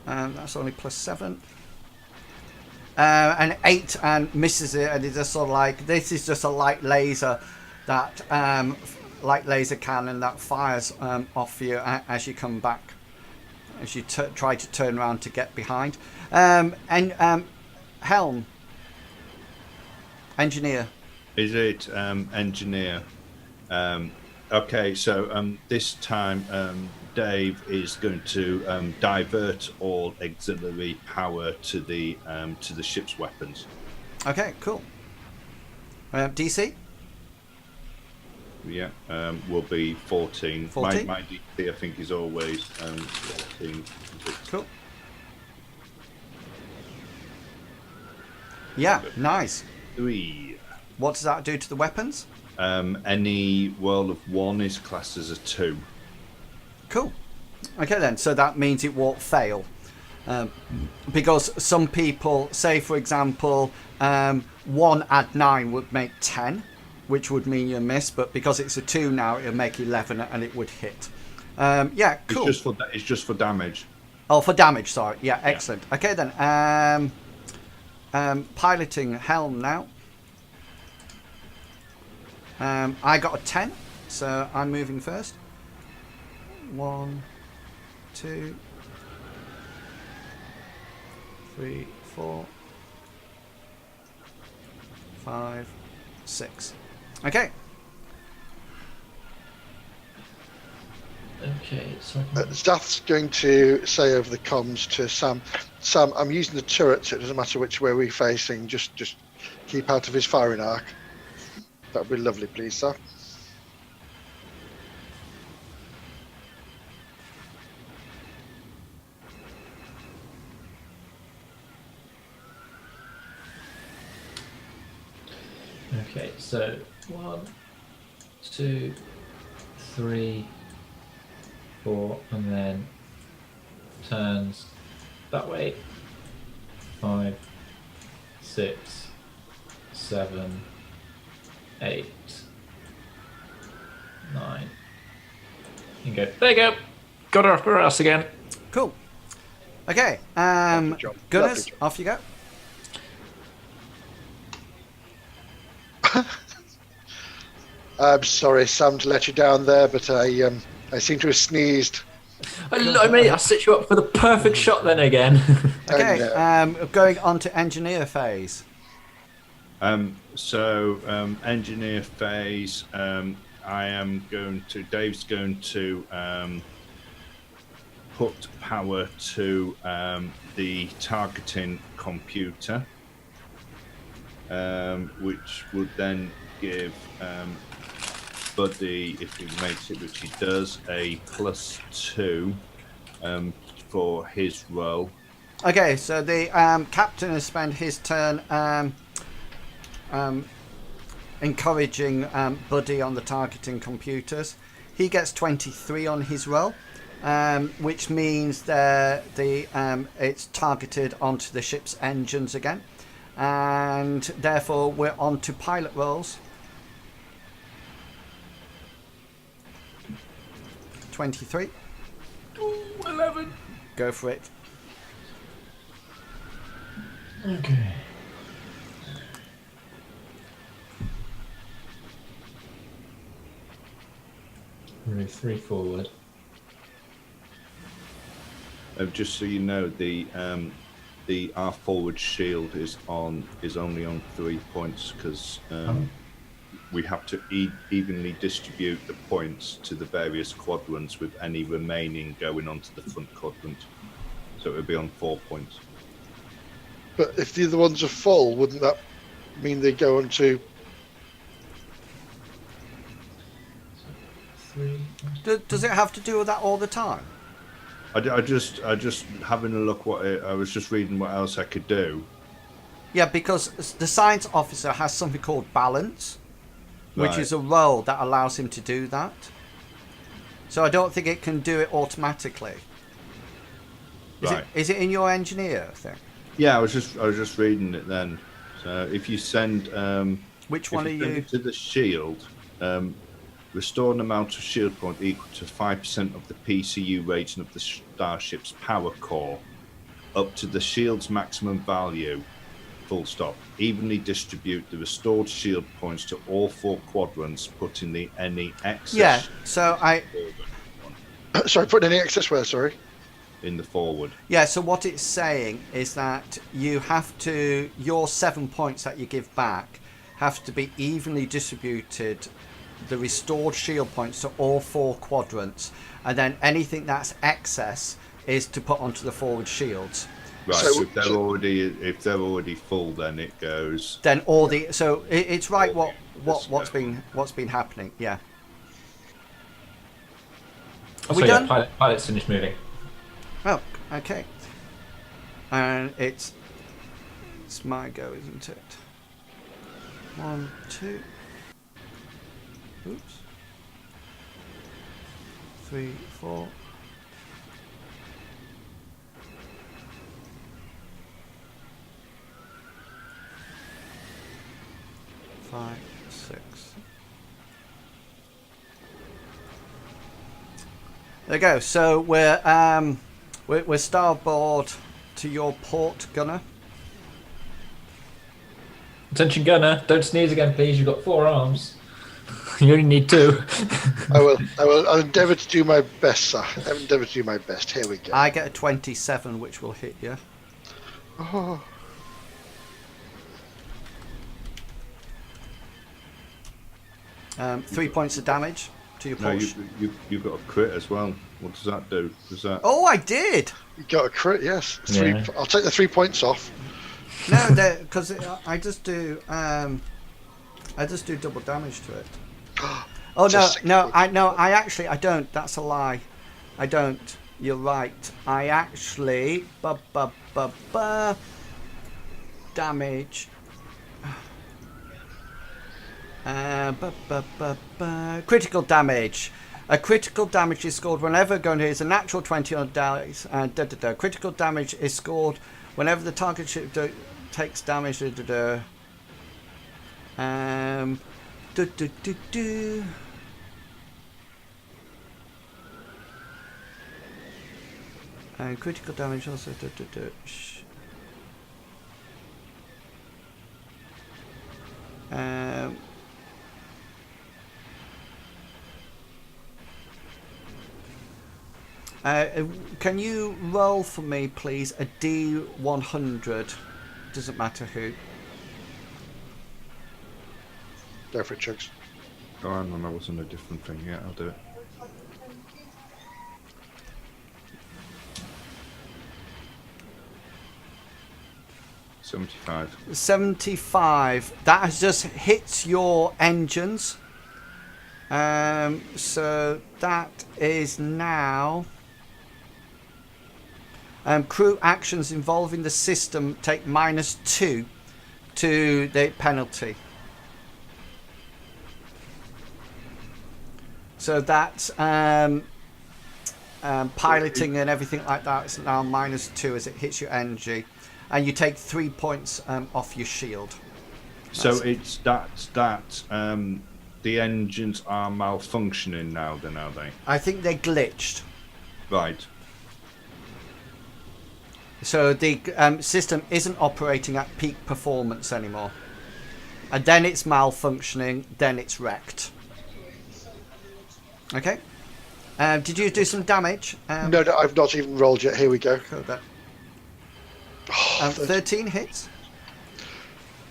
That's only +7. An 8 and misses it, and it's just sort of like this is just a light laser that light laser cannon that fires off you as you come back, as you try to turn around to get behind. Helm, engineer. Is it engineer? Okay, so this time Dave is going to divert all auxiliary power to the ship's weapons. Okay, cool. DC. Yeah, will be 14. 14? My DC, I think, is always 14. Cool. Yeah, nice. 3. What does that do to the weapons? Any roll of 1 is classed as a 2. Cool. Okay then, so that means it won't fail. Because some people, say for example, 1 add 9 would make 10, which would mean you miss, but because it's a 2 now, it'll make 11 and it would hit. Yeah, cool. It's just for damage. Oh, for damage, sorry. Yeah, excellent. Yeah. Okay then, piloting Helm now. I got a 10, so I'm moving first. 1, 2, 3, 4, 5, 6. Okay. okay, so Zath's going to say over the comms to Sam, Sam, I'm using the turret, so it doesn't matter which way we're facing, just keep out of his firing arc. That would be lovely, please, sir. okay, so 1, 2, 3, 4, and then turns that way. 5, 6, 7, 8, 9. You can go. There you go. Got her off her ass again. Cool. Okay. Lovely job. Gunners, Lovely job. off you go. I'm sorry, Sam, to let you down there, but I seem to have sneezed. I mean, I set you up for the perfect shot then again. Okay. And, Going on to engineer phase. Engineer phase. Dave's going to put power to the targeting computer. which would then give Buddy, if he makes it, which he does, a +2 for his roll. Okay, so the captain has spent his turn encouraging Buddy on the targeting computers. He gets 23 on his roll, which means that it's targeted onto the ship's engines again. And therefore, we're on to pilot rolls. 23. Ooh, 11. Go for it. Okay. Move 3 forward. Just so you know, our forward shield is only on 3 points because we have to evenly distribute the points to the various quadrants, with any remaining going onto the front quadrant. So it would be on 4 points. But if the other ones are full, wouldn't that mean they go into? 3. Does it have to do with that all the time? I just having a look I was just reading what else I could do. Yeah, because the science officer has something called balance, which Right. is a role that allows him to do that. So I don't think it can do it automatically. Right. Is it in your engineer thing? Yeah, I was just reading it then. So if you send Which if one are you send you? it to the shield, restore an amount of shield point equal to 5% of the PCU rating of the starship's power core, up to the shield's maximum value. Full stop. Evenly distribute the restored shield points to all 4 quadrants, putting any excess Yeah. So Sorry, putting any excess where? Sorry. in the forward. Yeah, so what it's saying is that you have to, your 7 points that you give back have to be evenly distributed, the restored shield points, to all 4 quadrants, and then anything that's excess is to put onto the forward shields. Right. So- So if they're already full, then it goes. Then all the, so it's right what's been happening. Yeah. Oh, we so done? yeah, pilot's finished moving. Oh, okay. And it's my go, isn't it? 1, 2. Oops. 3, 4. 5, 6. There you go. So we're starboard to your port, Gunner. Attention, gunner! Don't sneeze again, please. You've got 4 arms. You only need 2. I'll endeavour to do my best, sir. I'll endeavour to do my best. Here we go. I get a 27, which will hit you. Oh, 3 points of damage to your No, port. you've got a crit as well. What does that do? Does that? Oh, I did. you got a crit, yes. 3. Yeah. I'll take the 3 points off. No, because I just do double damage to it. Oh It's a no, 6 no, point. I don't. That's a lie. I don't. You're right. I actually damage. Critical damage. A critical damage is scored whenever going to is a natural 20 on dice. Critical damage is scored whenever the target ship takes damage. And critical damage also. Can you roll for me, please, a D100? Doesn't matter who. Go for it, Chugs. Oh, hang on, that wasn't a different thing. Yeah, I'll do it. 75. 75. That has just hit your engines. So that is now. Crew actions involving the system take -2 to the penalty. So that's piloting and everything like that is now -2 as it hits your NG, and you take 3 points off your shield. So it's that. The engines are malfunctioning now. Then are they? I think they're glitched. Right. So the system isn't operating at peak performance anymore. And then it's malfunctioning, then it's wrecked. Okay. Did you do some damage? No, I've not even rolled yet. Here we go. 13 hits.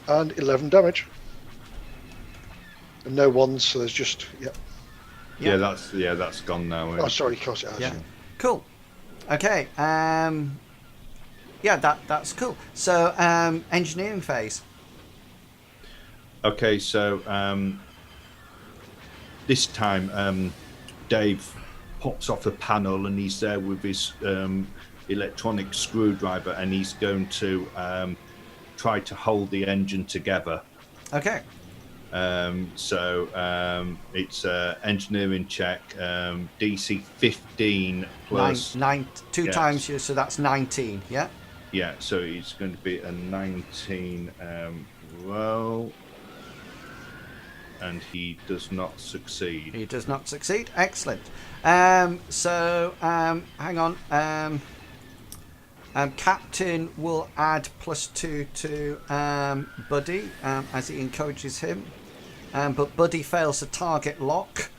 And 11 damage. And no ones, so there's just... Yeah, that's gone now. Oh, sorry, of course it has. Yeah. Cool. Okay. Yeah, that's cool. So, engineering phase. Okay, so this time Dave pops off the panel and he's there with his electronic screwdriver, and he's going to try to hold the engine together. Okay. So it's engineering check, DC 15 plus... Two times you, so that's 19, yeah? Yeah, so it's going to be a 19 roll, and he does not succeed. He does not succeed. Excellent. So, hang on. Captain will add +2 to Buddy as he encourages him. But Buddy fails to target lock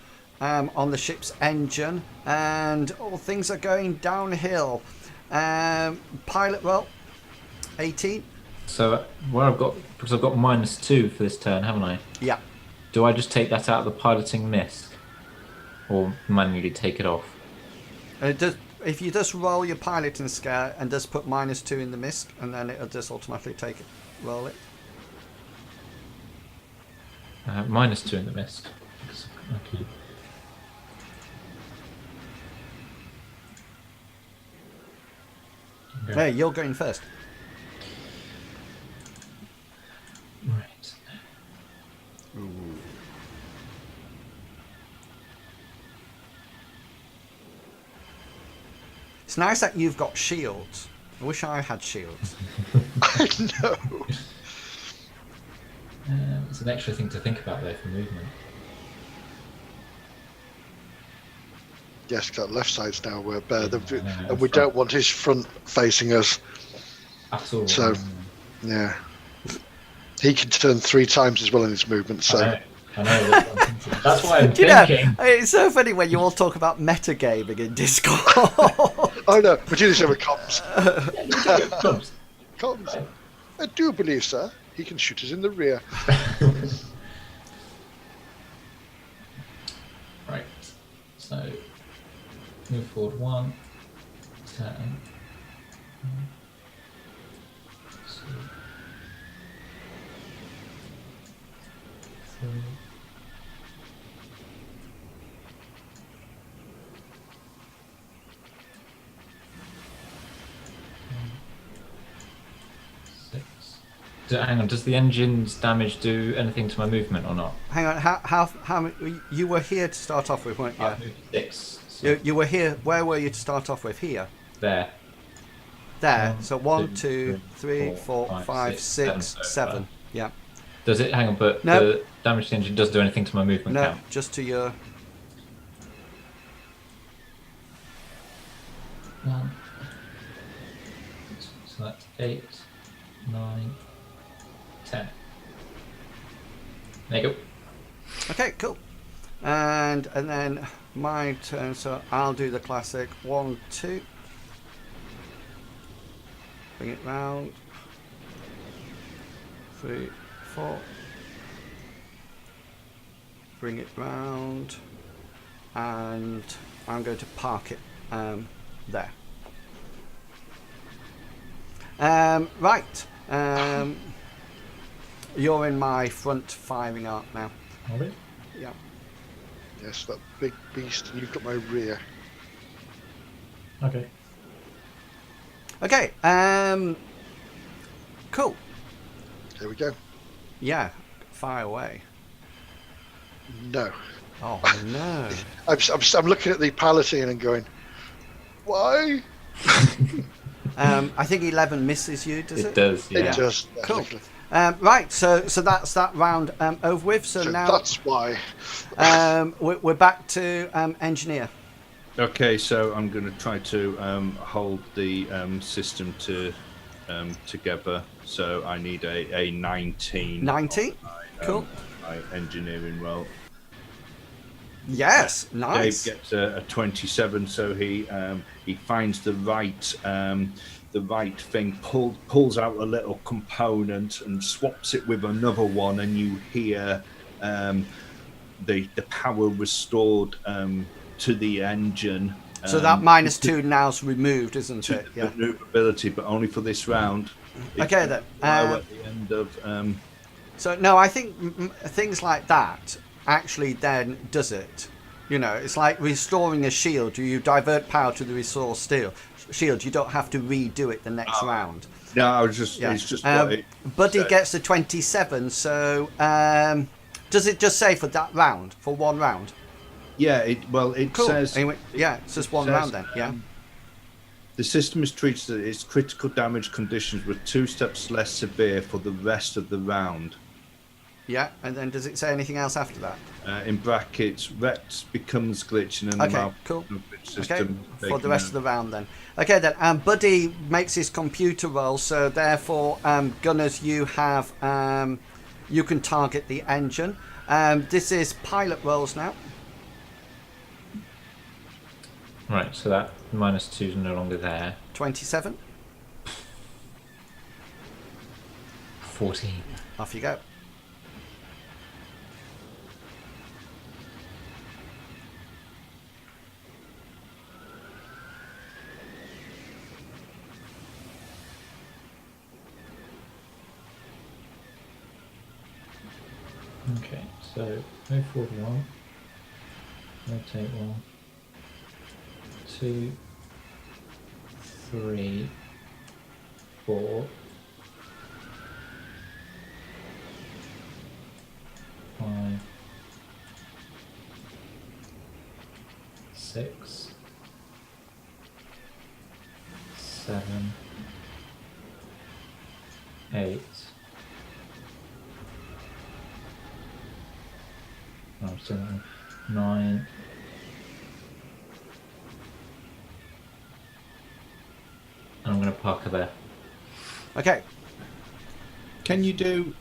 on the ship's engine, and all things are going downhill. Pilot roll, 18. So because I've got -2 for this turn, haven't I? Yeah. Do I just take that out of the piloting misc, or manually take it off? If you just roll your piloting scale and just put -2 in the misc, and then it'll just automatically roll it. -2 in the misc. Okay. Hey, you're going first. Right. It's nice that you've got shields. I wish I had shields. I know. It's an extra thing to think about there for movement. Yes, that left side's now bare, Yeah, and we don't want his front facing us. At all. So, yeah. He can turn 3 times as well in his movement, so... I know that's what I'm thinking. That's why I'm You know, thinking. it's so funny when you all talk about metagaming in Discord. Oh no, we do this over comms. Clubs. Comms. I do believe, sir, he can shoot us in the rear. Right. So move forward 1, turn. 2, 3. 6. Hang on, does the engine's damage do anything to my movement or not? Hang on, how many, you were here to start off with, weren't you? I moved 6. So You were here. Where were you to start off with? Here. there. There. 1, So 1, 2, 2, 3, 4, 5, 5, 6, 7. 7. Yeah. Does it? Hang on, but No. the damage to the engine does do anything to my movement No, count? just to your. 1. So that's 8, 9, 10. There you go. Okay, cool. And then my turn. So I'll do the classic 1, 2. Bring it round. 3, 4. Bring it round. And I'm going to park it there. Right. You're in my front firing arc now. Are we? Yeah. Yes, that big beast, and you've got my rear. Okay. Okay. Cool. There we go. Yeah. Fire away. No. Oh no. I'm looking at the Palatine and going, why? I think 11 misses you. Does it? It does, yeah. It does. Cool. definitely. Right. So that's that round over with. So, So now that's why. we're back to engineer. Okay, so I'm going to try to hold the system together. So I need a 19. 19. Cool. My engineering roll. Yes. Nice. Dave gets a 27, so he finds the right thing, pulls out a little component and swaps it with another one, and you hear the power restored to the engine. So that -2 now's removed, isn't to it? Yeah. maneuverability, but only for this round. Okay then. At the end of So no, I think things like that actually then does it. You know, it's like restoring a shield. You divert power to the restore shield. You don't have to redo it the next round. no, I was just Yeah. it's just what it Buddy said. gets the 27. So does it just say for that round, for one round? Yeah, it Cool. says Anyway, yeah, it's just one says, round then. Yeah. the system is treated at its critical damage conditions with 2 steps less severe for the rest of the round. Yeah, and then does it say anything else after that? In brackets, Rex becomes glitching and Okay, the cool. system Okay, for the rest of the round then. Okay then, Buddy makes his computer roll, so therefore, Gunners, you have, you can target the engine. This is pilot rolls now. Right, so that -2 is no longer there. 27. 14. Off you go. Okay, so move forward 1, rotate 1, 2, 3, 4, 5, 6, 7, 8. I'm still on 9. And I'm going to park her there. Okay. Can you do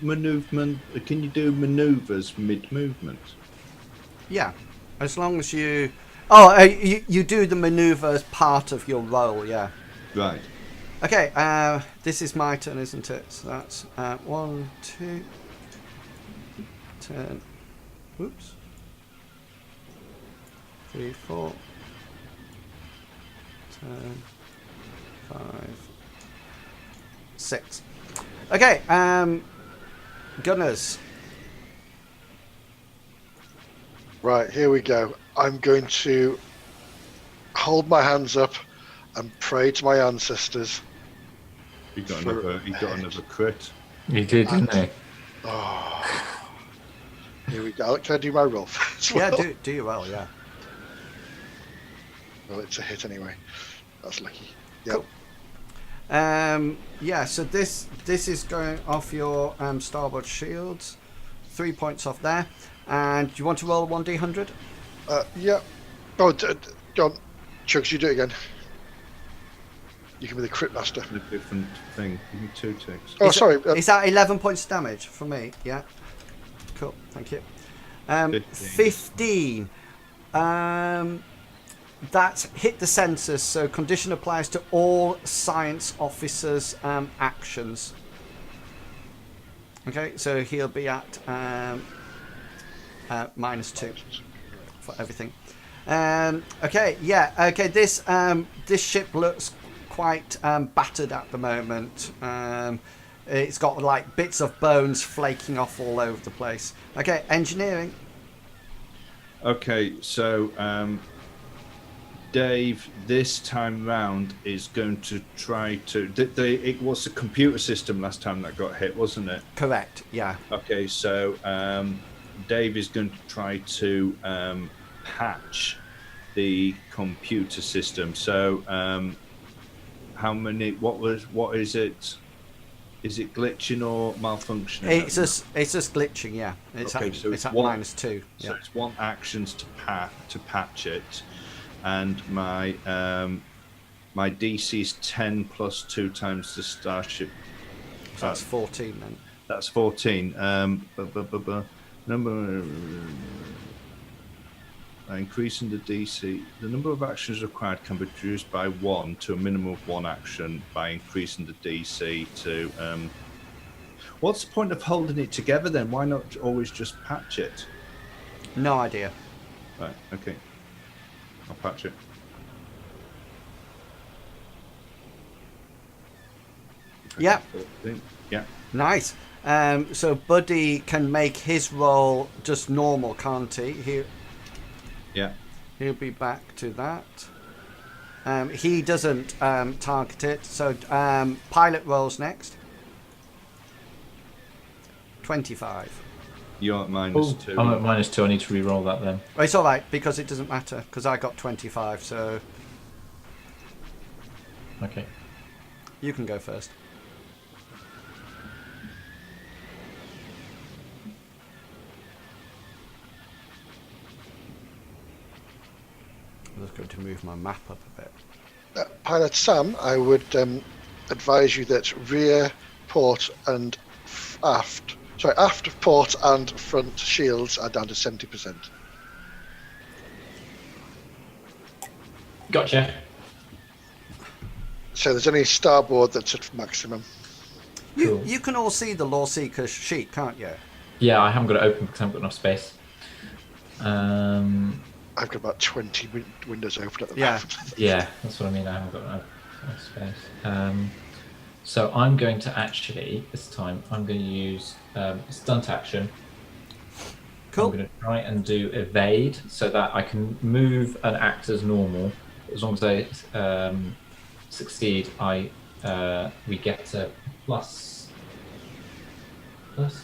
maneuvers mid movement? Yeah, as long as you... Oh, you do the maneuver as part of your role, yeah. Right. Okay, this is my turn, isn't it? So that's 1, 2, 10, whoops, 3, 4, 10, 5, 6. Okay, Gunners. Right, here we go. I'm going to hold my hands up and pray to my ancestors. He got For- another crit. You did, didn't you? Oh, here we go. Can I do my roll first? Yeah, do you well, yeah. Well, it's a hit anyway. That's lucky. Yep. Cool. Yeah, so this is going off your starboard shields. 3 points off there. And do you want to roll a 1d100? Yeah. Oh, go on. Chugs, you do it again. You can be the crit master. A different thing. Give me 2 ticks. Oh, sorry. Is that 11 points damage for me? Yeah. Cool, thank you. 15. That's hit the sensors, so condition applies to all science officers' actions. Okay, so he'll be at -2 for everything. Okay, yeah. Okay, this ship looks quite battered at the moment. It's got like bits of bones flaking off all over the place. Okay, engineering. Okay, so Dave, this time round, is going to try to. It was the computer system last time that got hit, wasn't it? Correct. Yeah. Okay, so Dave is going to try to patch the computer system. So, how many? What is it? Is it glitching or malfunctioning? It's just glitching. Yeah. It's Okay, at, so it's it's at one- -2. So Yeah. it's one actions to patch it, and my my DC is 10 plus 2 times the starship. So that's 14 then. That's 14. Number increasing the DC. The number of actions required can be reduced by 1 to a minimum of 1 action by increasing the DC to. What's the point of holding it together then? Why not always just patch it? No idea. Right. Okay. I'll patch it. Yeah. 14. Yeah. Nice. So Buddy can make his roll just normal, can't he? Yeah. He'll be back to that. He doesn't target it. So pilot rolls next. 25. You're at -2. I'm at -2. I need to re-roll that then. Oh, it's all right because it doesn't matter because I got 25. So Okay. you can go first. I'm just going to move my map up a bit. Pilot Sam, I would advise you that rear, port, and aft port and front shields are down to 70%. Gotcha. So there's only starboard that's at maximum. Cool. You can all see the Lawseeker sheet, can't you? Yeah, I haven't got it open because I haven't got enough space. I've got about 20 windows open at the Yeah. moment. Yeah, that's what I mean. I haven't got enough space. So I'm going to actually, this time, I'm going to use stunt action. Cool. I'm going to try and do evade so that I can move and act as normal. As long as I succeed, we get a plus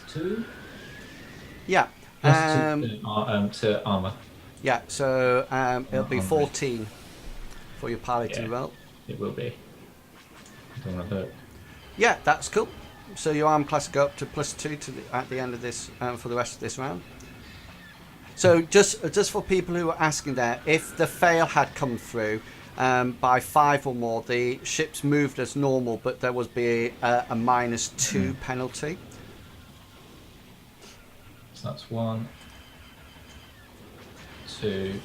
2? Yeah. Plus 2 to armor. Yeah, so it'll be Armor. 14 for your piloting Yeah. roll. It will be. I don't want to hurt. Yeah, that's cool. So your arm class go up to +2 at the end of this for the rest of this round. So just for people who are asking there, if the fail had come through by 5 or more, the ship's moved as normal, but there would be a -2 penalty. So that's 1, 2.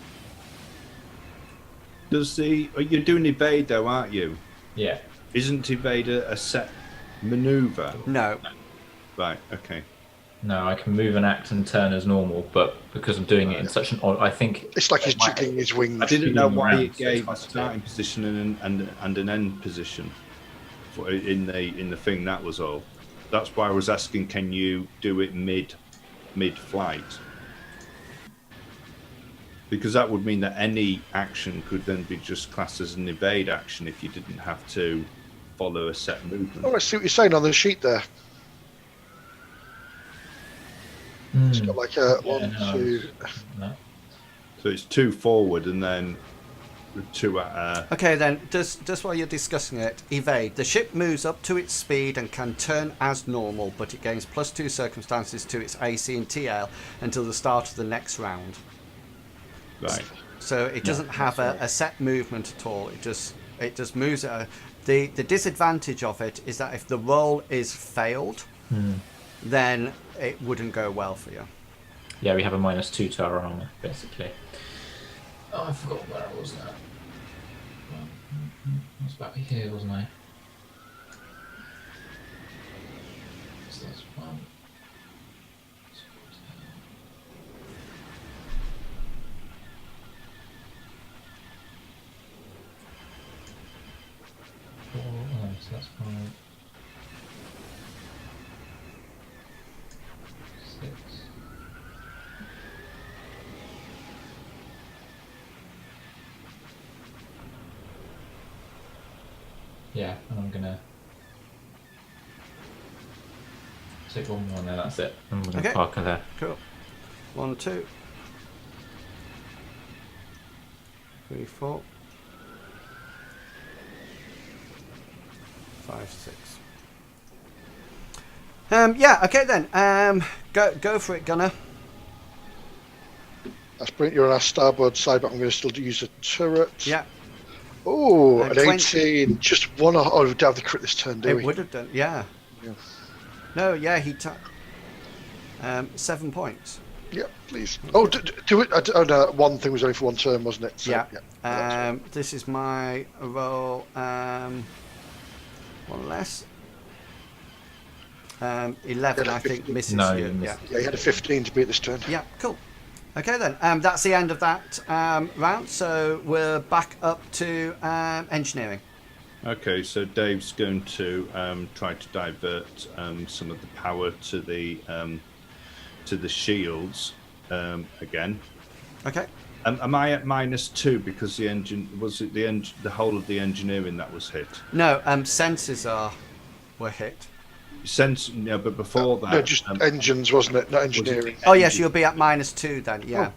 You're doing evade though, aren't you? Yeah. Isn't evade a set maneuver? No. Right. Okay. No, I can move and act and turn as normal, but because I'm doing it in such an odd, I think It's like he's it might- jiggling his wings. I didn't know why around, it so gave it's a hard to starting position and an end position for in the thing. That was all. That's why I was asking. Can you do it mid flight? Because that would mean that any action could then be just classed as an evade action if you didn't have to follow a set movement. Oh, I see what you're saying on the sheet there. It's got like a Yeah, one, no, two. no. So it's 2 forward and then 2 at. Okay, then, just while you're discussing it, evade. The ship moves up to its speed and can turn as normal, but it gains +2 circumstances to its AC and TL until the start of the next round. Right. So it doesn't have that's a set movement at all. It just moves. The disadvantage of it is that if the roll is failed, then it wouldn't go well for you. Yeah, we have a -2 to our armor, basically. Oh, I forgot where I was now. I was back here, wasn't I? So that's 1. that's 5. 6. Yeah, and I'm gonna take one more, and then that's it. And we're gonna Okay. park her there. Cool. 1, 2, 3, 4, 5, 6. Yeah. Okay then. Go for it, Gunner. That's brilliant. You're on our starboard side, but I'm going to still use a turret. Yeah. Oh, And an 20. 18. Just one. Oh, we don't have the crit this turn, do It we? would have done. Yeah. Yeah. No. Yeah. He. 7 points. Yeah, please. Oh, do it. Oh, no, one thing was only for one turn, wasn't it? So, Yeah. that's fine. This is my roll. One less. 11, I think, misses No, you. you missed. Yeah. Yeah, he had a 15 to beat this turn. Yeah, cool. Okay then, that's the end of that round. So we're back up to engineering. Okay, so Dave's going to try to divert some of the power to the shields again. Okay. Am I at -2 because the engine was it the whole of the engineering that was hit? No, sensors were hit. No, but before that, No, just engines, wasn't it? Not was it engineering. the Oh yes, engine? you'll be at -2 then. Yeah,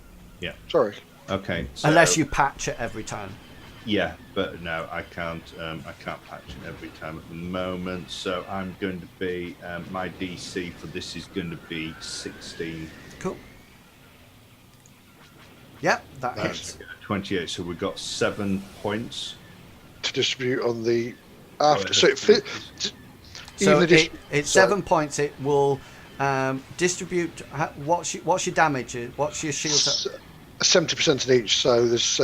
Sorry. Okay, so, unless you patch it every time. Yeah, but no, I can't. I can't patch it every time at the moment. So I'm going to be my DC for this is going to be 16. Cool. Yep, that That's hits. 28. So we've got 7 points. To distribute on the after. Oh, So it fit. So even the it's sorry. 7 points. It will distribute. What's your damage? What's your shield? 70% in each. So there's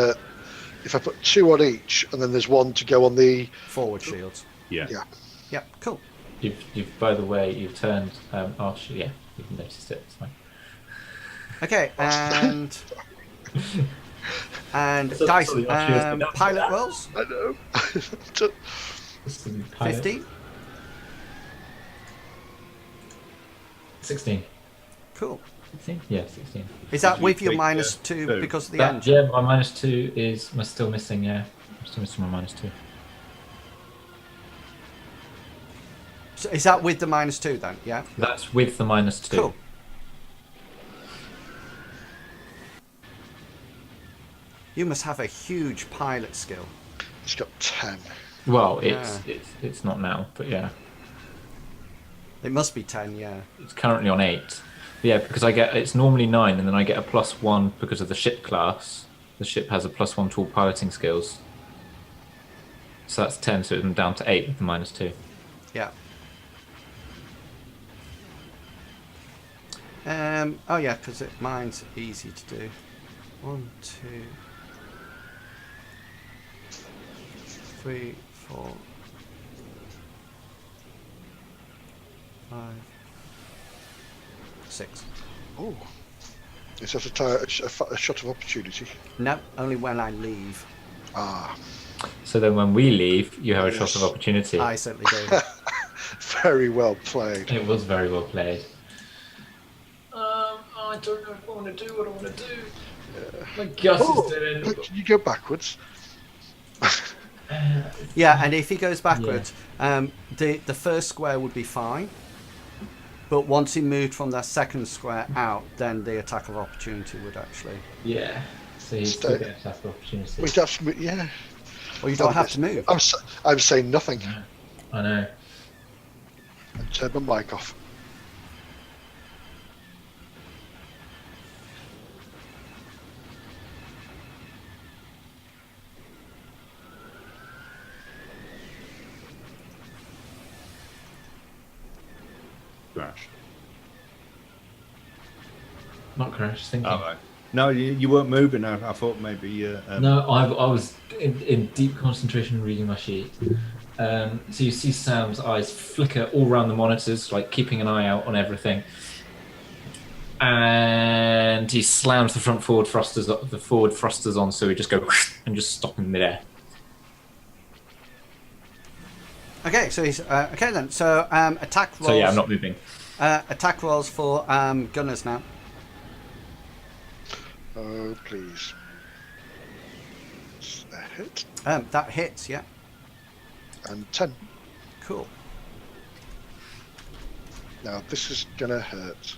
if I put 2 on each, and then there's 1 to go on the. Forward shields. Yeah. Yeah. Yep, cool. You've by the way, you've turned. Yeah, you've noticed it. It's fine. Okay, and So- dice sorry, Archie has been up to pilot that. rolls. I know. This is the pilot. 15. 16. Cool. 16? Yeah, 16. Is that Did you with your take, -2 2? because of the That, engine? yeah, my -2 is I'm still missing. Yeah, I'm still missing my -2. So is that with the -2 then? Yeah. That's with the -2. Cool. You must have a huge pilot skill. It's got 10. Well, it's not now, but yeah, It must be 10, yeah. it's currently on 8. Yeah, because it's normally 9, and then I get a +1 because of the ship class. The ship has a +1 to all piloting skills. So that's 10, so I'm down to 8 with the -2. Yeah. Oh yeah, because mine's easy to do. 1, 2, 3, 4, 5, 6. Oh. It's just a shot of opportunity. No, only when I leave. Ah, So then when we leave, you have a shot Yes. of opportunity. I certainly do. very well played. It was very well played. I don't know if I want to do what I want to do. My Gus Oh, is doing. can you go backwards? Yeah, and if he goes backwards, the first square would be fine. But once he moved from that second square out, then the attack of opportunity would actually. Yeah. So he's Stay. still getting a tap opportunity. We'd have to, yeah. Or you don't have to move. I'm saying nothing. I know. Turn my mic off. Crashed. Not crash. Thinking. All right. No, you weren't moving. I thought maybe. No, I was in deep concentration reading my sheet. So you see Sam's eyes flicker all around the monitors, like keeping an eye out on everything. And he slams the forward thrusters on, so we just go and just stop in midair. Okay, so he's okay then. So attack rolls. So yeah, I'm not moving. Attack rolls for gunners now. Oh, please. It's a hit. That hits. Yeah. And 10. Cool. Now, this is going to hurt.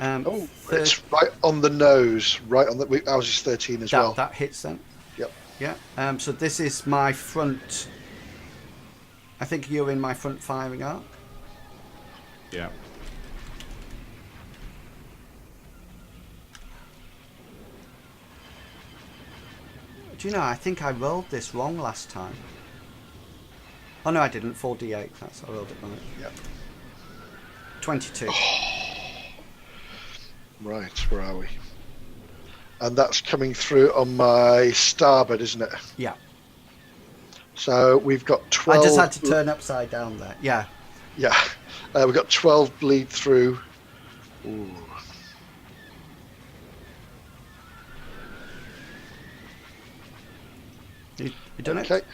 Oh, It's right on the nose. Right on the... Ours is 13 as well. That hits then. Yep. Yeah. So this is my front. I think you're in my front firing arc. Yeah. Do you know? I think I rolled this wrong last time. Oh no, I didn't. 4d8. That's I rolled it right. Yep. 22. Right, where are we? And that's coming through on my starboard, isn't it? Yeah. So we've got 12... I just had to turn upside down there. Yeah. Yeah. We've got 12 bleed through. Ooh. You done it? Okay.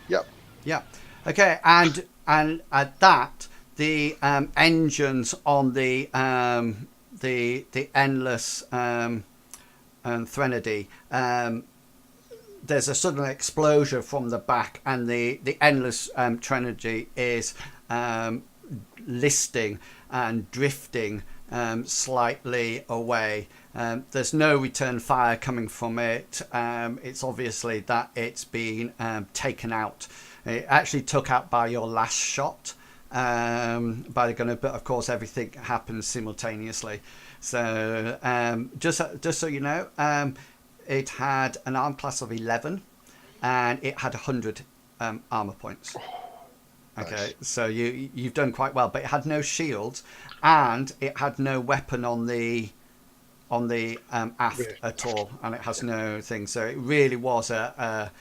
Yep. Yeah. Okay. And at that, the engines on the endless Threnody, there's a sudden explosion from the back, and the endless Threnody is listing and drifting slightly away. There's no return fire coming from it. It's obviously that it's been taken out. It actually took out by your last shot by the gunner, but of course everything happens simultaneously. So just so you know, it had an arm class of 11, and it had 100 armor points. Okay, Nice. so you've done quite well, but it had no shields, and it had no weapon on the aft Rear. at all, and it has no thing. So it really was a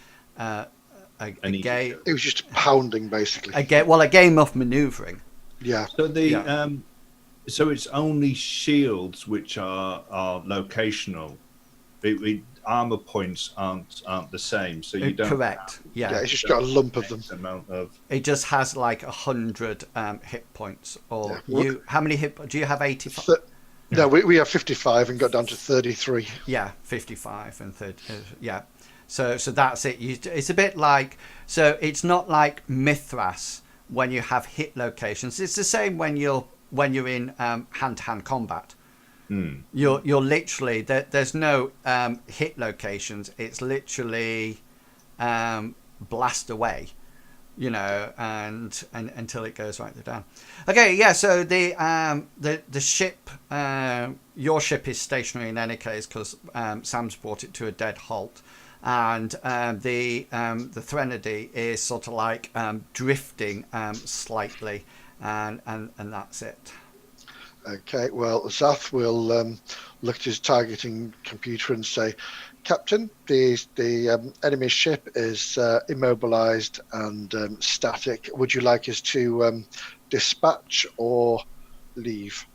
game. It was just pounding, basically. A game of manoeuvring. Yeah. So the Yeah. so it's only shields which are locational. Armor points aren't the same, so you don't. Correct. Yeah, Yeah. it's just got a lump of them. Amount of It just has like 100 hit points. Or Yeah. you? How many hit? Do you have 85? No, we have 55 and got down to 33. Yeah, 55 and 30. Yeah. So that's it. It's a bit like, so it's not like Mithras when you have hit locations. It's the same when you're in hand-to-hand combat. You're literally there's no hit locations. It's literally blast away, and until it goes right down. Okay, yeah. So the ship, your ship is stationary in any case because Sam's brought it to a dead halt, and the Threnody is sort of like drifting slightly, and that's it. Okay, well, Zath will look at his targeting computer and say, Captain, the enemy ship is immobilized and static. Would you like us to dispatch or leave?